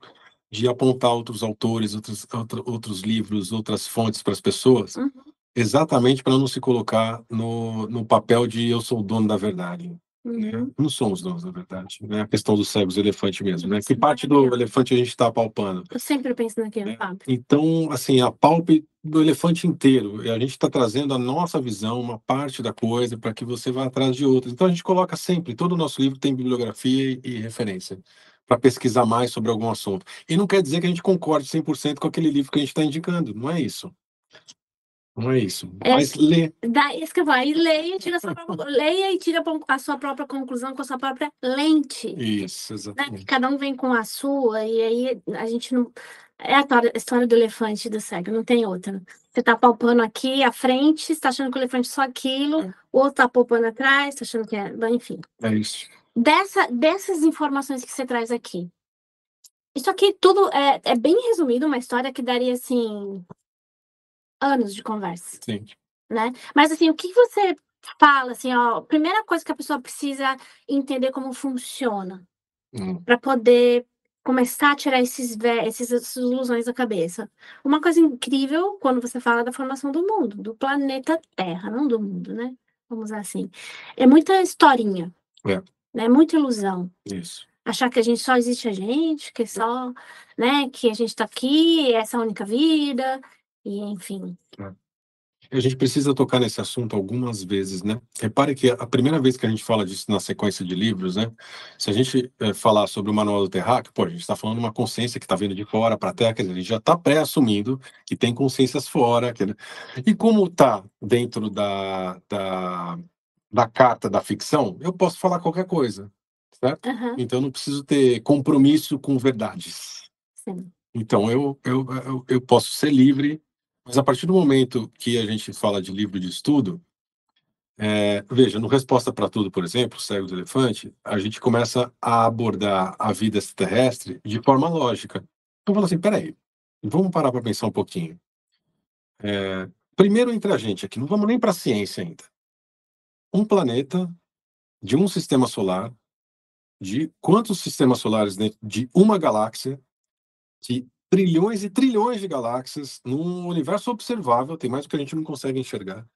de apontar outros autores, outros livros, outras fontes para as pessoas, Uhum. exatamente para não se colocar no papel de eu sou o dono da verdade. Uhum. Não somos donos da verdade. É a questão dos cegos do elefante mesmo, né? Isso, Que parte do elefante a gente está apalpando? Eu sempre penso naquilo, Fábio. Então, assim, a palpe do elefante inteiro. E a gente está trazendo a nossa visão, uma parte da coisa, para que você vá atrás de outras. Então, a gente coloca sempre, todo o nosso livro tem bibliografia e referência, para pesquisar mais sobre algum assunto. E não quer dizer que a gente concorde 100% com aquele livro que a gente está indicando. Não é isso. Não é isso. Mas lê. Isso que eu vou. Aí leia e tira a sua própria, leia e tira a sua própria conclusão com a sua própria lente. Isso, Né? exatamente. Porque cada um vem com a sua, e aí a gente não. É a história do elefante e do cego, não tem outra. Você tá palpando aqui à frente, você tá achando que o elefante é só aquilo, o outro tá palpando atrás, tá achando que é. Bom, enfim. É isso. Dessas informações que você traz aqui. Isso aqui tudo é bem resumido, uma história que daria, assim, anos de conversa. Sim. Né? Mas, assim, o que você fala, assim, ó, primeira coisa que a pessoa precisa entender como funciona, para poder começar a tirar essas ilusões da cabeça. Uma coisa incrível quando você fala da formação do mundo, do planeta Terra, não do mundo, né? Vamos usar assim. É muita historinha, né? Muita ilusão. Isso. Achar que a gente só existe a gente, que só, né? Que a gente tá aqui, essa é a única vida, e enfim. A gente precisa tocar nesse assunto algumas vezes, né? Repare que a primeira vez que a gente fala disso na sequência de livros, né? Se a gente falar sobre o Manual do Terráqueo, pô, a gente está falando de uma consciência que está vindo de fora para a Terra, quer dizer, a gente já está pré-assumindo que tem consciências fora. E como está dentro da carta da ficção, eu posso falar qualquer coisa, certo? Uhum. Então eu não preciso ter compromisso com verdades. Sim. Então eu posso ser livre. Mas a partir do momento que a gente fala de livro de estudo, veja, no Resposta para Tudo, por exemplo, Cego do Elefante, a gente começa a abordar a vida extraterrestre de forma lógica. Então, fala assim, peraí, vamos parar para pensar um pouquinho. Primeiro entre a gente aqui, não vamos nem para a ciência ainda. Um planeta de um sistema solar, de quantos sistemas solares dentro de uma galáxia, de trilhões e trilhões de galáxias, num universo observável, tem mais do que a gente não consegue enxergar.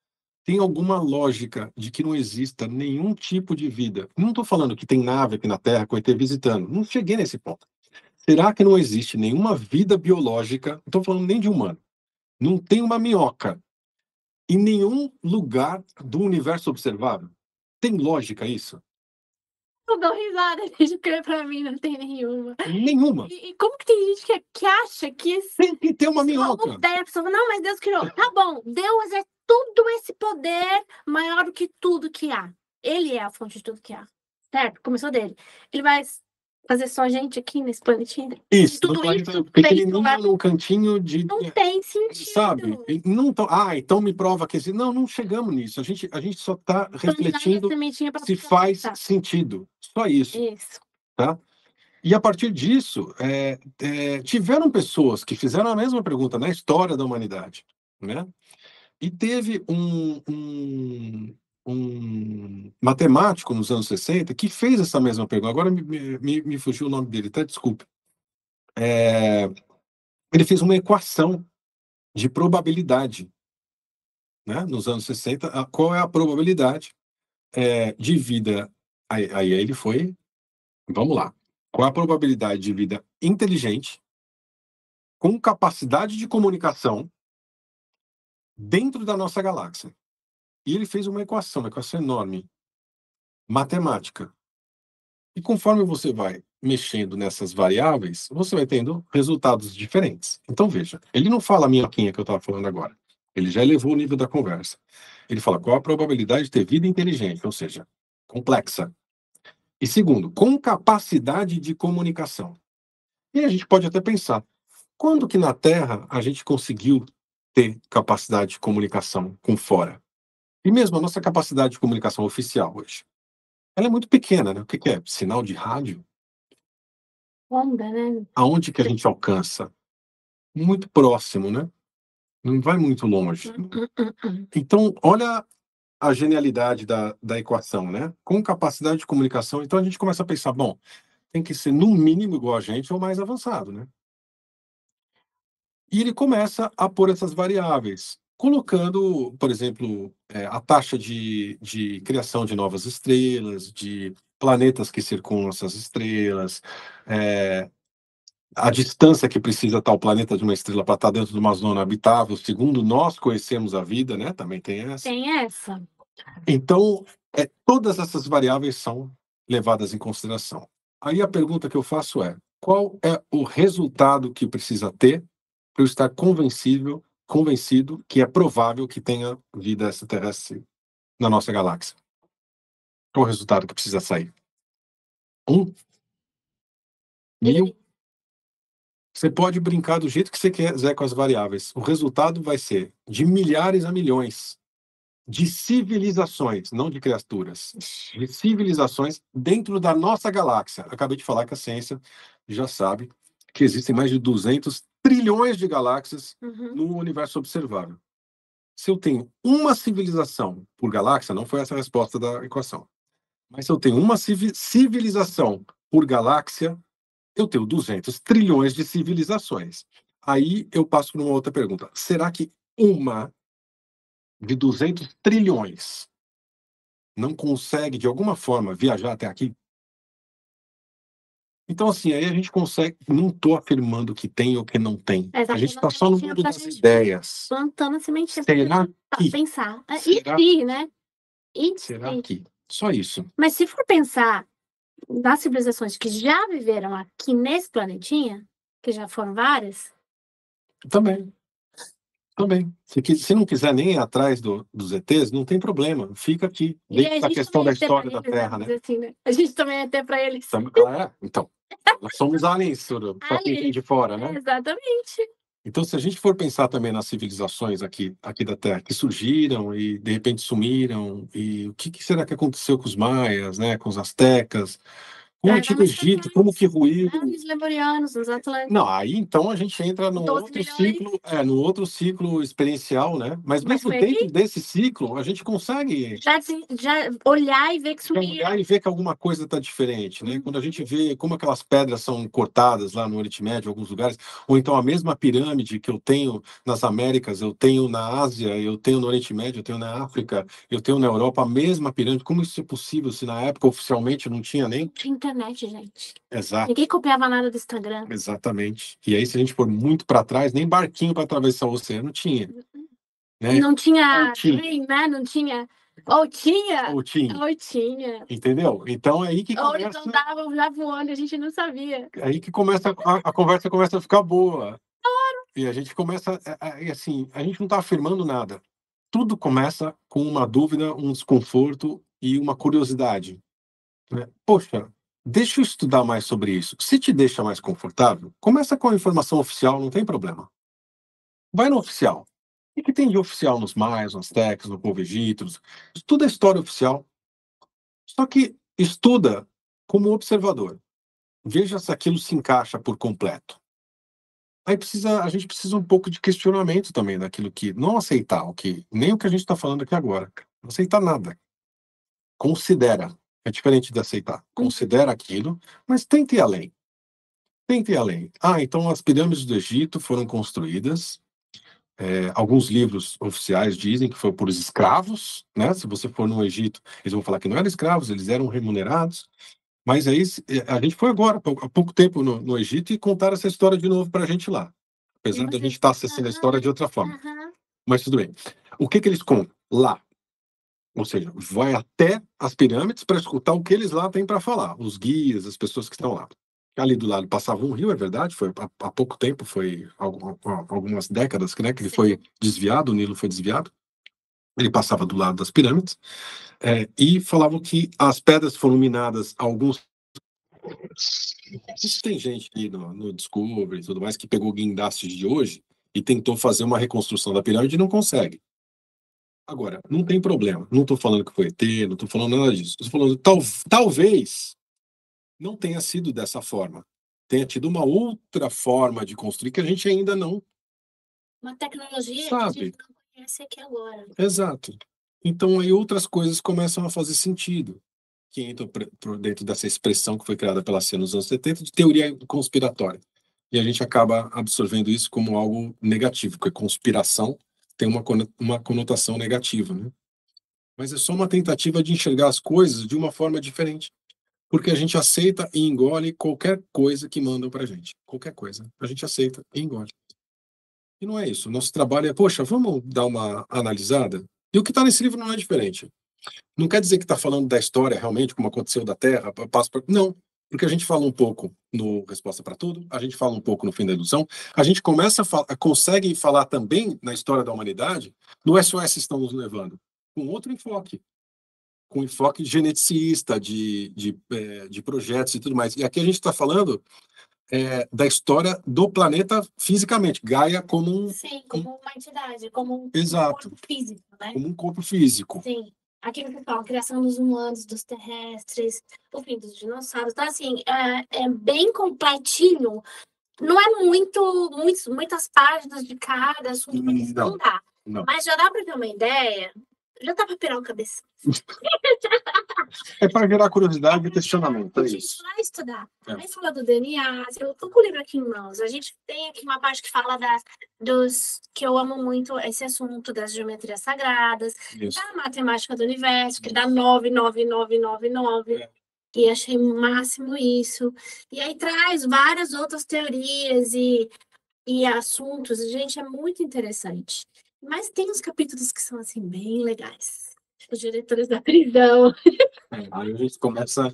Tem alguma lógica de que não exista nenhum tipo de vida? Não estou falando que tem nave aqui na Terra com ET visitando. Não cheguei nesse ponto. Será que não existe nenhuma vida biológica? Não estou falando nem de humano. Não tem uma minhoca em nenhum lugar do universo observável? Tem lógica isso? Eu dou risada, porque pra mim não tem nenhuma. Nenhuma. E como que tem gente que acha que tem que ter uma minhoca. Daí a pessoa fala, não, mas Deus criou. Tá bom, Deus é tudo esse poder maior do que tudo que há. Ele é a fonte de tudo que há. Certo? Começou dele. Ele vai fazer só a gente aqui nesse planetinha? Isso, no Tudo planeta isso pequenininho, feito num cantinho de... não tem sentido. Sabe? Não tão, então me prova que... Não, não chegamos nisso. A gente só está Plantar refletindo a sementinha pra se faz plantar. sentido. Só isso, Isso. tá? E a partir disso, tiveram pessoas que fizeram a mesma pergunta na história da humanidade, né? E teve um matemático nos anos 60 que fez essa mesma pergunta. Agora me fugiu o nome dele, até desculpe. Ele fez uma equação de probabilidade, né? Nos anos 60, qual é a probabilidade de vida... Aí ele foi... Vamos lá. Qual é a probabilidade de vida inteligente, com capacidade de comunicação, dentro da nossa galáxia? E ele fez uma equação enorme, matemática. E conforme você vai mexendo nessas variáveis, você vai tendo resultados diferentes. Então, veja, ele não fala a minhoquinha que eu estava falando agora. Ele já elevou o nível da conversa. Ele fala qual a probabilidade de ter vida inteligente, ou seja, complexa. E segundo, com capacidade de comunicação. E a gente pode até pensar, quando que na Terra a gente conseguiu ter capacidade de comunicação com fora? E mesmo a nossa capacidade de comunicação oficial hoje, ela é muito pequena, né? O que é? Sinal de rádio? Onda, né? Aonde que a gente alcança? Muito próximo, né? Não vai muito longe. Então, olha a genialidade da equação, né? Com capacidade de comunicação, então a gente começa a pensar, bom, tem que ser no mínimo igual a gente ou mais avançado, né? E ele começa a pôr essas variáveis, colocando, por exemplo, a taxa de criação de novas estrelas, de planetas que circundam essas estrelas, a distância que precisa estar o planeta de uma estrela para estar dentro de uma zona habitável, segundo nós conhecemos a vida, né? Também tem essa. Tem essa. Então, todas essas variáveis são levadas em consideração. Aí a pergunta que eu faço é: qual é o resultado que precisa ter para eu estar convencido que é provável que tenha vida extraterrestre na nossa galáxia? Qual o resultado que precisa sair? 1.000? Você pode brincar do jeito que você quiser com as variáveis. O resultado vai ser de milhares a milhões de civilizações, não de criaturas, de civilizações dentro da nossa galáxia. Acabei de falar que a ciência já sabe que existem mais de 200 trilhões de galáxias no universo observável. Se eu tenho uma civilização por galáxia, não foi essa a resposta da equação, mas se eu tenho uma civilização por galáxia, eu tenho 200 trilhões de civilizações. Aí eu passo para uma outra pergunta. Será que uma de 200 trilhões não consegue, de alguma forma, viajar até aqui? Então, assim, aí a gente consegue... Não estou afirmando que tem ou que não tem. A gente está só no mundo das ideias. Plantando a sementinha Será que... pensar. Será, E se, né? será que... Só isso. Mas se for pensar nas civilizações que já viveram aqui nesse planetinha, que já foram várias... Também. Se não quiser nem ir atrás dos ETs, não tem problema. Fica aqui, dentro da questão da história da Terra, né? Assim, né? A gente também é até para eles. Então, nós somos aliens, para quem vem de fora, né? Exatamente. Então, se a gente for pensar também nas civilizações aqui da Terra, que surgiram e de repente sumiram, e o que será que aconteceu com os maias, né? Com os astecas, com o Antigo Egito, como que ruiu? Os lemurianos, os atlantes. Não, aí então a gente entra no outro ciclo experiencial, né? Mas mesmo dentro desse ciclo, a gente consegue já olhar e ver que sumiu. olhar e ver que alguma coisa está diferente, né? Quando a gente vê como aquelas pedras são cortadas lá no Oriente Médio, em alguns lugares, ou então a mesma pirâmide que eu tenho nas Américas, eu tenho na Ásia, eu tenho no Oriente Médio, eu tenho na África, eu tenho na Europa, a mesma pirâmide. Como isso é possível se na época oficialmente não tinha nem... Tinha internet, gente. Exato. Ninguém copiava nada do Instagram. Exatamente. E aí, se a gente for muito para trás, nem barquinho para atravessar o oceano tinha. Né? Não tinha trem, né? Não tinha... Ou tinha. Entendeu? Então é aí que começa... Ou eles andavam já voando, a gente não sabia. É aí que começa a conversa começa a ficar boa. Claro. E a gente começa... E assim, a gente não está afirmando nada. Tudo começa com uma dúvida, um desconforto e uma curiosidade. Né? Poxa, Deixa eu estudar mais sobre isso. Se te deixa mais confortável, começa com a informação oficial, não tem problema. Vai no oficial. O que tem de oficial nos maias, nos astecas, no povo egípcio? Estuda a história oficial. Só que estuda como observador. Veja se aquilo se encaixa por completo. Aí a gente precisa um pouco de questionamento também daquilo que, não aceitar nem o que a gente está falando aqui agora. Não aceitar nada. Considera. É diferente de aceitar. Considera aquilo, mas tente ir além. Tente ir além. Então as pirâmides do Egito foram construídas. Alguns livros oficiais dizem que foi por escravos, né? Se você for no Egito, eles vão falar que não eram escravos, eles eram remunerados. Mas aí a gente foi agora, há pouco tempo, no Egito e contaram essa história de novo para a gente lá. Apesar da gente estar acessando a história de outra forma. Mas tudo bem. O que eles contam lá? Ou seja, vai até as pirâmides para escutar o que eles lá têm para falar. Os guias, as pessoas que estão lá. Ali do lado passava um rio, é verdade, foi há pouco tempo, foi algumas décadas, né, que ele foi desviado, o Nilo foi desviado. Ele passava do lado das pirâmides, e falavam que as pedras foram minadas, alguns. Isso tem gente aí no Discovery e tudo mais que pegou guindastes de hoje e tentou fazer uma reconstrução da pirâmide e não consegue. Agora, não tem problema. Não estou falando que foi ET, não estou falando nada disso. Estou falando, talvez não tenha sido dessa forma. Tenha tido uma outra forma de construir que a gente ainda não Uma tecnologia sabe. Que a gente não conhece aqui agora. Exato. Então aí outras coisas começam a fazer sentido, que entram por dentro dessa expressão que foi criada pela CIA nos anos 70 de teoria conspiratória. E a gente acaba absorvendo isso como algo negativo, porque conspiração tem uma conotação negativa, né? Mas é só uma tentativa de enxergar as coisas de uma forma diferente. Porque a gente aceita e engole qualquer coisa que mandam pra gente. Qualquer coisa. A gente aceita e engole. E não é isso. Nosso trabalho é, poxa, vamos dar uma analisada? E o que está nesse livro não é diferente. Não quer dizer que está falando da história realmente, como aconteceu da Terra, passo para. Não. Porque a gente fala um pouco no Resposta para Tudo, a gente fala um pouco no Fim da Ilusão, a gente consegue falar também na história da humanidade, no SOS Estão Nos Levando, com outro enfoque. Com enfoque geneticista, de projetos e tudo mais. E aqui a gente está falando da história do planeta fisicamente, Gaia como um... Sim, como uma entidade, como um Exato. corpo físico, né? Como um corpo físico. Sim. Aquilo que fala, a criação dos humanos, dos terrestres, o fim dos dinossauros. Então, assim, é bem completinho. Não é muitas páginas de cada assunto, porque não dá. Não. Mas já dá para ter uma ideia. Já dá para pirar o cabeça. É para gerar curiosidade e questionamento, é isso. Vai estudar. Aí fala do DNA. Eu tô com o livro aqui em mãos. A gente tem aqui uma parte que fala que eu amo muito esse assunto das geometrias sagradas, da matemática do universo, que dá 99999. E achei o máximo isso. E aí traz várias outras teorias e assuntos. Gente, é muito interessante. Mas tem uns capítulos que são, assim, bem legais. Os diretores da prisão. Aí a gente começa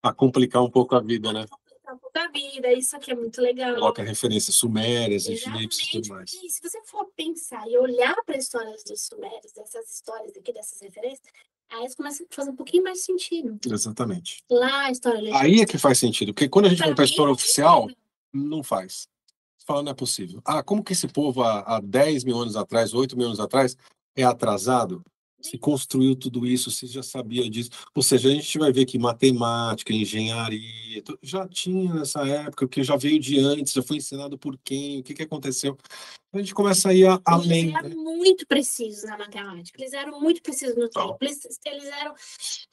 a complicar um pouco a vida, né? Um pouco a vida, isso aqui é muito legal. Coloca referências sumérias, egípcias e tudo mais. E se você for pensar e olhar para as histórias dos sumérios, dessas histórias aqui, dessas referências, aí eles começam a fazer um pouquinho mais sentido. Exatamente. Lá a história legítima. Aí é que faz sentido, porque quando a gente vai para a história oficial, não faz. Você fala, não é possível. Como que esse povo há 10 mil anos atrás, 8 mil anos atrás, é atrasado? Se construiu tudo isso, você já sabia disso. Ou seja, a gente vai ver que matemática, engenharia, já tinha nessa época, o que já veio de antes, já foi ensinado por quem, o que aconteceu. A gente começa a ir além. Eles eram muito precisos na matemática, eles eram muito precisos no tempo.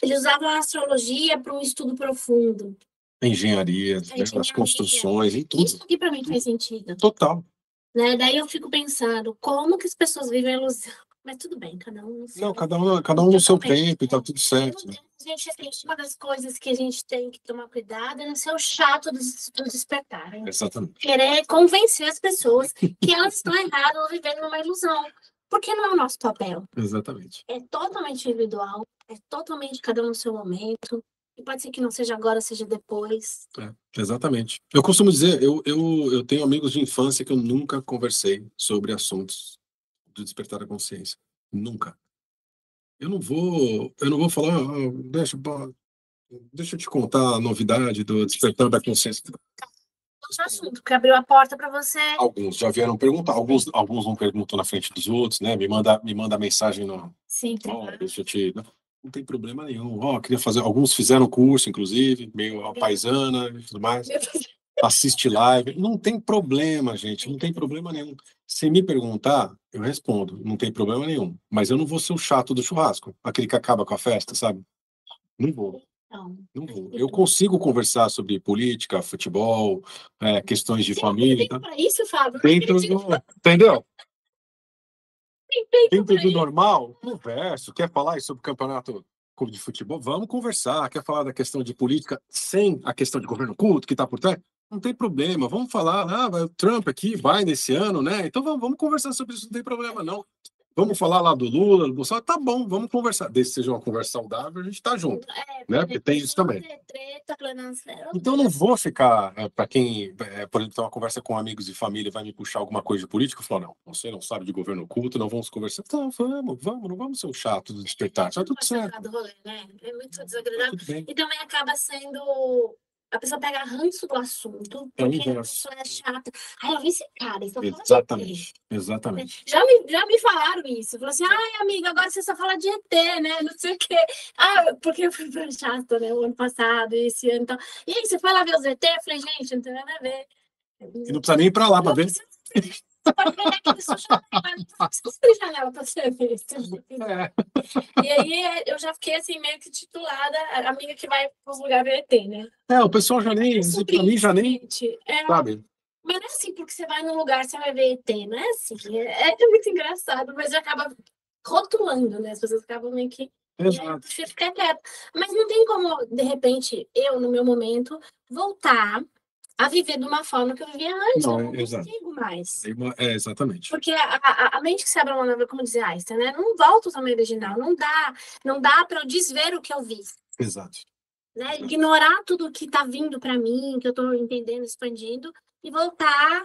Eles usavam a astrologia para um estudo profundo. Engenharia, né, as construções, em tudo. Isso aqui para mim faz sentido. Total. Né? Daí eu fico pensando, como que as pessoas vivem a ilusão? Mas tudo bem, cada um no seu... Não, cada um no seu tempo e tá tudo certo. Gente, assim, uma das coisas que a gente tem que tomar cuidado é não ser o chato do despertar. Hein? Exatamente. Querer convencer as pessoas que elas estão erradas ou vivendo numa ilusão. Porque não é o nosso papel. Exatamente. É totalmente individual, é totalmente cada um no seu momento. E pode ser que não seja agora, seja depois. Exatamente. Eu costumo dizer, eu tenho amigos de infância que eu nunca conversei sobre assuntos do despertar da consciência. Nunca. Eu não vou falar, deixa, Deixa eu te contar a novidade do Despertar da Consciência. Outro assunto, que abriu a porta para você. Alguns já vieram perguntar, alguns não perguntam na frente dos outros, né? Me manda mensagem no. Sim, Ó, deixa eu te. Não tem problema nenhum. Ó, queria fazer. Alguns fizeram curso, inclusive, meio a paisana e tudo mais. Assiste live. Não tem problema, gente. Não tem problema nenhum. Se me perguntar, eu respondo. Não tem problema nenhum. Mas eu não vou ser o chato do churrasco, aquele que acaba com a festa, sabe? Não vou. Não. Não vou. Eu consigo conversar sobre política, futebol, questões de família. Tem para isso, Fábio? Dentro do. Entendeu? Tem Dentro do normal, converso. Quer falar sobre campeonato de futebol? Vamos conversar. Quer falar da questão de política sem a questão de governo culto que está por trás? Não tem problema. Vamos falar. Ah, vai o Trump aqui, vai nesse ano, né? Então vamos conversar sobre isso. Não tem problema, não. Vamos falar lá do Lula, do Bolsonaro? Tá bom, vamos conversar. Desde que seja uma conversa saudável, a gente tá junto. Né? Porque tem isso também. Então não vou ficar, para quem, por exemplo, tem uma conversa com amigos e família, vai me puxar alguma coisa de política, eu falo, não, você não sabe de governo oculto, não vamos conversar. Então, vamos, não vamos ser o chato do despertar. Tá tudo certo. Rolê, né? É muito desagradável. Tá e também acaba sendo. A pessoa pega ranço do assunto, porque a pessoa é chata. Ai, eu vi esse cara, então exatamente, exatamente. Já me falaram isso. Falou assim, ai, amiga, agora você só fala de ET, né? Não sei o quê. Ah, porque eu fui pra chata, né? O ano passado, esse ano, então. E aí, você foi lá ver os ET? Eu falei, gente, não tem nada a ver. E não precisa nem ir pra lá pra ver. Você pode ver aqui na sua janela, não tem janela pra você ver. E aí eu já fiquei assim, meio que titulada, a amiga que vai pros lugares do ET, né? O pessoal já nem, pra mim já nem, sabe? Mas não é assim, porque você vai num lugar, você vai ver ET, não é assim. É muito engraçado, mas acaba rotulando, né? As pessoas acabam meio que... Exato. Ficar quieta. Mas não tem como, de repente, eu, no meu momento, voltar a viver de uma forma que eu vivia antes. Não, eu não consigo mais. Exatamente. Porque a mente que se abre uma nova, como dizia Einstein, né? Não volta ao tamanho original. Não dá para eu desver o que eu vi. Exato. Né? Ignorar tudo que está vindo para mim, que eu estou entendendo, expandindo, e voltar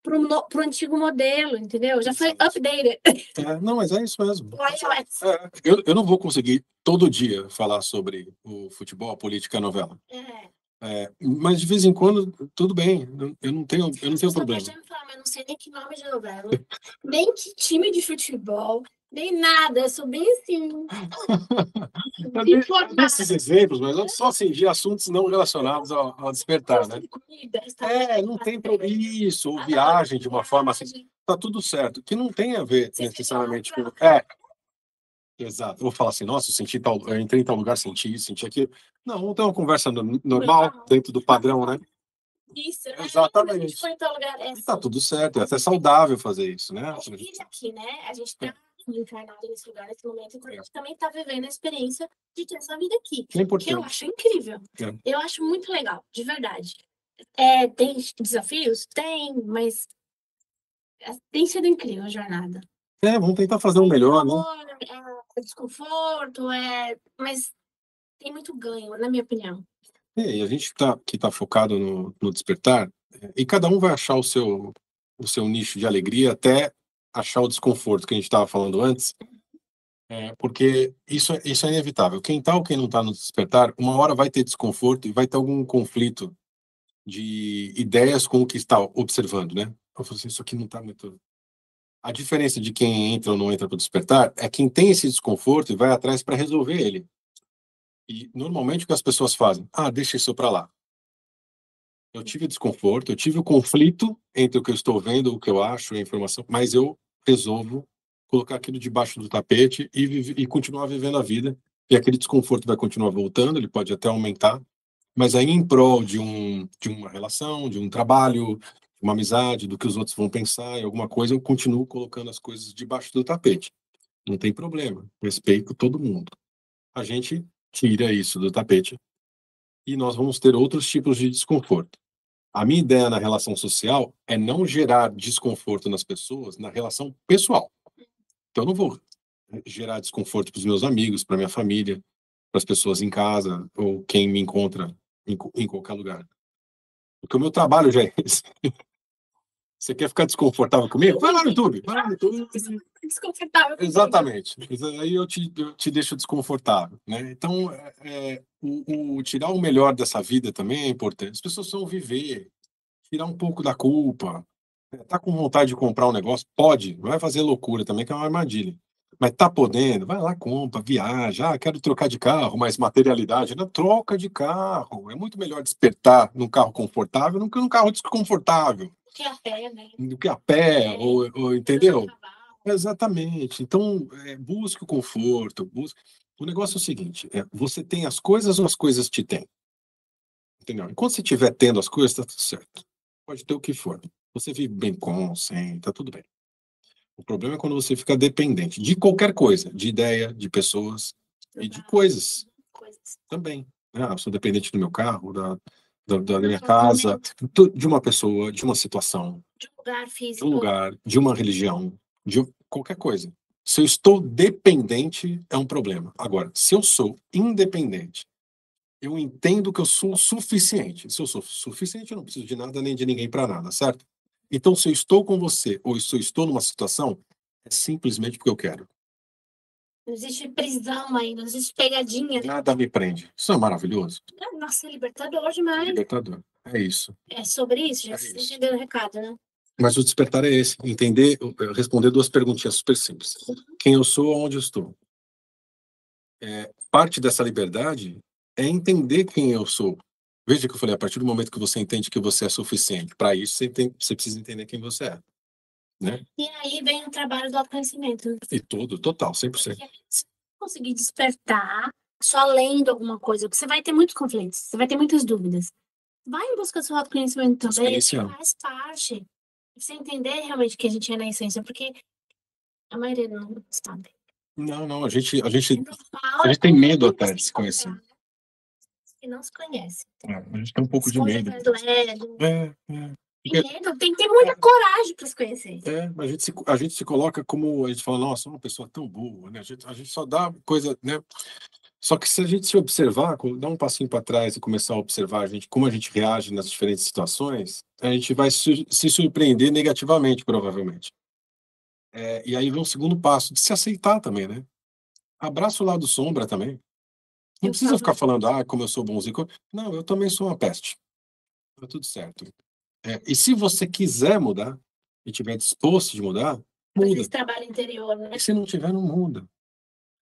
para o antigo modelo, entendeu? Já foi updated. Não, mas é isso mesmo. Eu não vou conseguir todo dia falar sobre o futebol, a política, a novela. Mas de vez em quando, tudo bem. Eu não tenho problema. Eu não sei nem que nome de novela, nem que time de futebol, nem nada. Eu sou bem assim. Esses exemplos, mas só assim, de assuntos não relacionados ao despertar, né? Não tem problema. Isso, ou viagem de uma forma assim. Tá tudo certo. Que não tem a ver necessariamente com. Exato. Eu vou falar assim, nossa, eu entrei em tal lugar, senti isso, senti aquilo. Não, vamos ter uma conversa normal, dentro do padrão, né? Isso, exatamente. A gente foi em tal lugar. Tá tudo certo, é até saudável fazer isso, né? A gente vive aqui, né? A gente tá encarnado nesse lugar, nesse momento, então a gente também tá vivendo a experiência de ter essa vida aqui. Que é importante. Que eu acho incrível. Eu acho muito legal, de verdade. Tem desafios? Tem, mas tem sido incrível a jornada. Vamos tentar fazer o melhor, né? Desconforto, mas tem muito ganho, na minha opinião. E a gente que tá focado no despertar, e cada um vai achar o seu nicho de alegria até achar o desconforto que a gente estava falando antes, porque isso é inevitável. Quem tá ou quem não tá no despertar, uma hora vai ter desconforto e vai ter algum conflito de ideias com o que está observando, né? Eu falo assim, isso aqui não tá muito... A diferença de quem entra ou não entra para o despertar é quem tem esse desconforto e vai atrás para resolver ele. E normalmente o que as pessoas fazem? Deixa isso para lá. Eu tive desconforto, eu tive o conflito entre o que eu estou vendo, o que eu acho, a informação, mas eu resolvo colocar aquilo debaixo do tapete e continuar vivendo a vida. E aquele desconforto vai continuar voltando, ele pode até aumentar, mas aí em prol de uma relação, de um trabalho, uma amizade, do que os outros vão pensar, em alguma coisa, eu continuo colocando as coisas debaixo do tapete. Não tem problema, respeito todo mundo. A gente tira isso do tapete e nós vamos ter outros tipos de desconforto. A minha ideia na relação social é não gerar desconforto nas pessoas na relação pessoal. Então, eu não vou gerar desconforto para os meus amigos, para minha família, para as pessoas em casa ou quem me encontra em qualquer lugar. Porque o meu trabalho já é esse. Você quer ficar desconfortável comigo? Vai lá no YouTube. Desconfortável. Exatamente. Aí eu te deixo desconfortável, né? Então, o tirar o melhor dessa vida também é importante. As pessoas precisam viver, tirar um pouco da culpa. Tá com vontade de comprar um negócio? Pode, não vai fazer loucura também, que é uma armadilha. Mas tá podendo, vai lá, compra, viaja. Ah, quero trocar de carro, mas materialidade, não, troca de carro. É muito melhor despertar num carro confortável do que num carro desconfortável. Que a pé, né? Do que a pé, É, ou entendeu? Exatamente. Então, busque o conforto. O negócio é o seguinte: você tem as coisas ou as coisas te têm? Entendeu? Enquanto você estiver tendo as coisas, tá tudo certo. Pode ter o que for. Você vive bem com, sem, tá tudo bem. O problema é quando você fica dependente de qualquer coisa, de ideia, de pessoas e de coisas também. Ah, eu sou dependente do meu carro, da minha casa, de uma pessoa, de uma situação, de um lugar de físico. um lugar, de uma religião, qualquer coisa. Se eu estou dependente, é um problema. Agora, se eu sou independente, eu entendo que eu sou suficiente. Se eu sou suficiente, eu não preciso de nada nem de ninguém para nada, certo? Então, se eu estou com você ou se eu estou numa situação, é simplesmente porque eu quero. Não existe prisão aí, não existe pegadinha. Nada me prende. Isso é maravilhoso. Nossa, é libertador demais. Libertador. É isso. É sobre isso, já É vocês isso. entenderam o recado, né? Mas o despertar é esse, entender, responder duas perguntinhas super simples. Quem eu sou, onde eu estou. Parte dessa liberdade é entender quem eu sou. Veja que eu falei, a partir do momento que você entende que você é suficiente, para isso você precisa entender quem você é. Né? E aí vem o trabalho do autoconhecimento. E tudo, total, 100%. Porque se conseguir despertar só lendo alguma coisa, porque você vai ter muitos conflitos, você vai ter muitas dúvidas. Vai em busca do seu autoconhecimento também, faz parte. Você entender realmente que a gente é na essência, porque a maioria não sabe. Não, a gente tem medo até de se conhecer. Que não se conhece. A gente tem um pouco de medo. Medo, tem que ter muita coragem para se conhecer. A gente se coloca como, a gente fala, nossa, uma pessoa tão boa, né? A gente só dá coisa, né? Só que se a gente se observar, dar um passinho para trás e começar a observar como a gente reage nas diferentes situações, a gente vai se surpreender negativamente, provavelmente. E aí vem o segundo passo, de se aceitar também, né? Abraça o lado sombra também. Não precisa ficar falando, como eu sou bonzinho. Não, eu também sou uma peste. Tá tudo certo. E se você quiser mudar, e estiver disposto de mudar, muda. Esse trabalho interior, né? E se não tiver, não muda.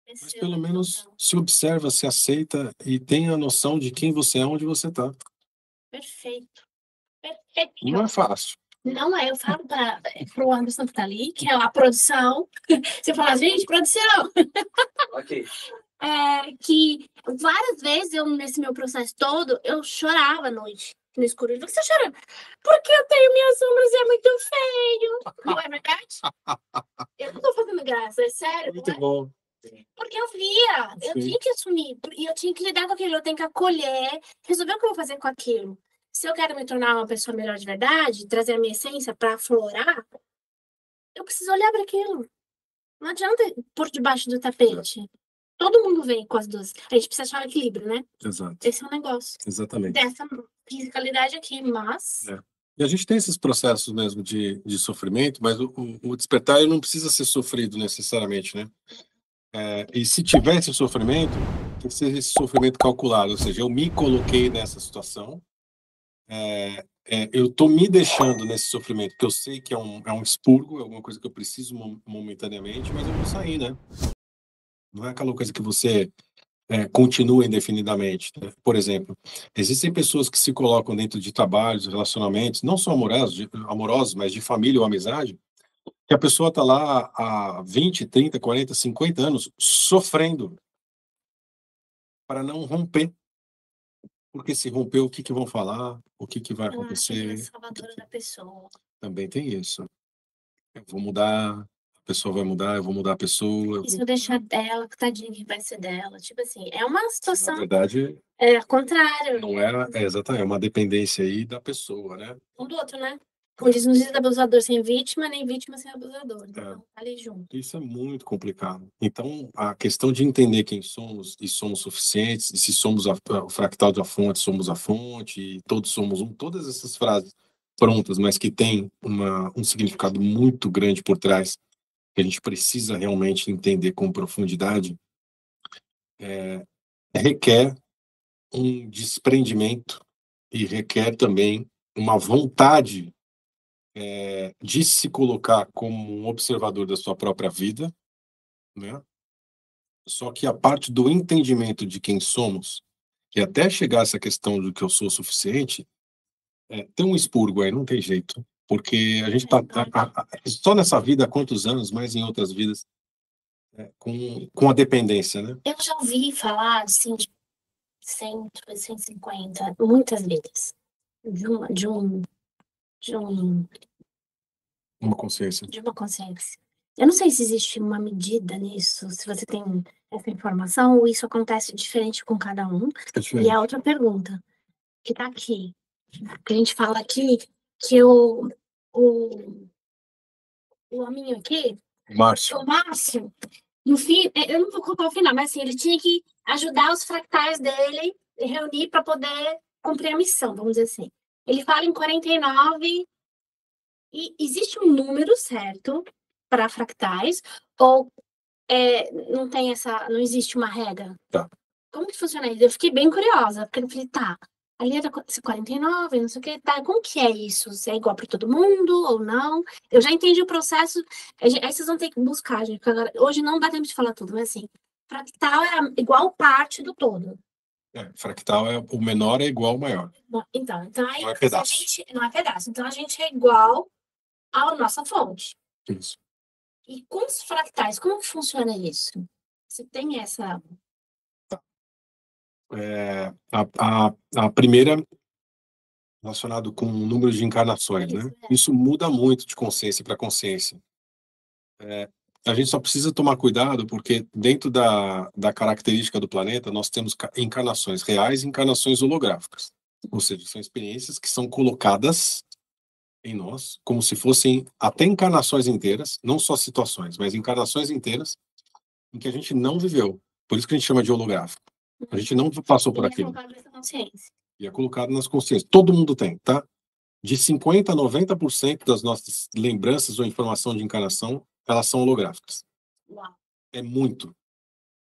Mas pelo menos se observa, se aceita e tenha a noção de quem você é, onde você está. Perfeito. Não é fácil. Não é, eu falo para o Anderson que tá ali, que é a produção. Você fala, gente, produção! Ok. Que várias vezes nesse meu processo todo, eu chorava à noite, no escuro. Por que você tá chorando? Porque eu tenho minhas sombras e é muito feio. Não é verdade? Eu não tô fazendo graça, é sério. Muito bom. Porque eu via, eu tinha que assumir, e eu tinha que lidar com aquilo, eu tenho que acolher, resolver o que eu vou fazer com aquilo. Se eu quero me tornar uma pessoa melhor de verdade, trazer a minha essência para aflorar, eu preciso olhar para aquilo. Não adianta pôr debaixo do tapete. Todo mundo vem com as duas. A gente precisa achar o equilíbrio, né? Exato. Esse é o negócio. Exatamente. Dessa fisicalidade aqui, mas... E a gente tem esses processos mesmo de sofrimento, mas o despertar ele não precisa ser sofrido necessariamente, né? E se tivesse sofrimento, tem que ser esse sofrimento calculado, ou seja, eu me coloquei nessa situação, eu estou me deixando nesse sofrimento, que eu sei que é um expurgo, é alguma coisa que eu preciso momentaneamente, mas eu vou sair, né? Não é aquela coisa que você continua indefinidamente. Né? Por exemplo, existem pessoas que se colocam dentro de trabalhos, relacionamentos, não só amorosos, mas de família ou amizade, que a pessoa está lá há 20, 30, 40, 50 anos sofrendo para não romper. Porque se romper, o que vão falar? O que vai acontecer? Salvadora da pessoa. Também tem isso. Eu vou mudar, a pessoa vai mudar, eu vou mudar a pessoa. E se eu deixar dela, tadinho, que vai ser dela? Tipo assim, é uma situação... Na verdade... É ao contrário. Não exatamente, é uma dependência aí da pessoa, né? Um do outro, né? Não existe abusador sem vítima, nem vítima sem abusador. Então, tá ali junto. Isso é muito complicado. Então, a questão de entender quem somos e somos suficientes, e se somos o fractal da fonte, somos a fonte, e todos somos um, todas essas frases prontas, mas que têm um significado muito grande por trás, que a gente precisa realmente entender com profundidade, requer um desprendimento e requer também uma vontade de se colocar como um observador da sua própria vida, né? Só que a parte do entendimento de quem somos, e até chegar a essa questão do que eu sou o suficiente, tem um expurgo aí, não tem jeito. Porque a gente tá só nessa vida há quantos anos, mas em outras vidas, com a dependência, né? Eu já ouvi falar, assim, de 100, 150, muitas vezes, de um, Uma consciência. de uma consciência. Eu não sei se existe uma medida nisso, se você tem essa informação, ou isso acontece diferente com cada um. É E diferente. a outra pergunta, que tá aqui, que a gente fala aqui, que o hominho aqui, Márcio. o Márcio, no fim, eu não vou contar o final, mas assim, ele tinha que ajudar os fractais dele, reunir para poder cumprir a missão, vamos dizer assim. Ele fala em 49, e existe um número certo para fractais, ou não tem não existe uma regra? Tá. Como que funciona isso? Eu fiquei bem curiosa, porque eu falei, tá, ali era 49, não sei o que, tá, como que é isso? Se é igual para todo mundo ou não? Eu já entendi o processo, aí vocês vão ter que buscar, gente, porque agora, hoje não dá tempo de falar tudo, mas assim, fractal é igual parte do todo. Fractal o menor é igual ao maior. Bom, então aí, Não é pedaço. não é pedaço, então a gente é igual à nossa fonte. Isso. E com os fractais, como que funciona isso? Você tem essa... A primeira relacionado com o número de encarnações, né? Isso muda muito de consciência para consciência. A gente só precisa tomar cuidado porque dentro da característica do planeta nós temos encarnações reais e encarnações holográficas. Ou seja, são experiências que são colocadas em nós como se fossem até encarnações inteiras, não só situações, mas encarnações inteiras em que a gente não viveu. Por isso que a gente chama de holográfico. A gente não passou por aquilo. E é colocado nas consciências. Todo mundo tem, tá? De 50% a 90% das nossas lembranças ou informação de encarnação, elas são holográficas. Uau. É muito.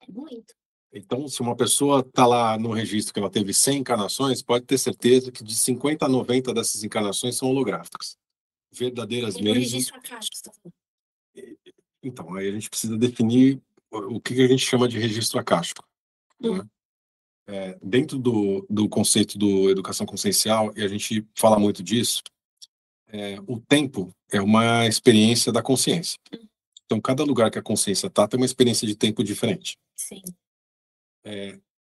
É muito. Então, se uma pessoa está lá no registro que ela teve 100 encarnações, pode ter certeza que de 50 a 90 dessas encarnações são holográficas. Verdadeiras mesmo. Registro acástico, você tá falando. Então, aí a gente precisa definir o que a gente chama de registro acástico. Né? Dentro do conceito do educação consciencial, e a gente fala muito disso, o tempo é uma experiência da consciência. Então, cada lugar que a consciência está tem uma experiência de tempo diferente. Sim.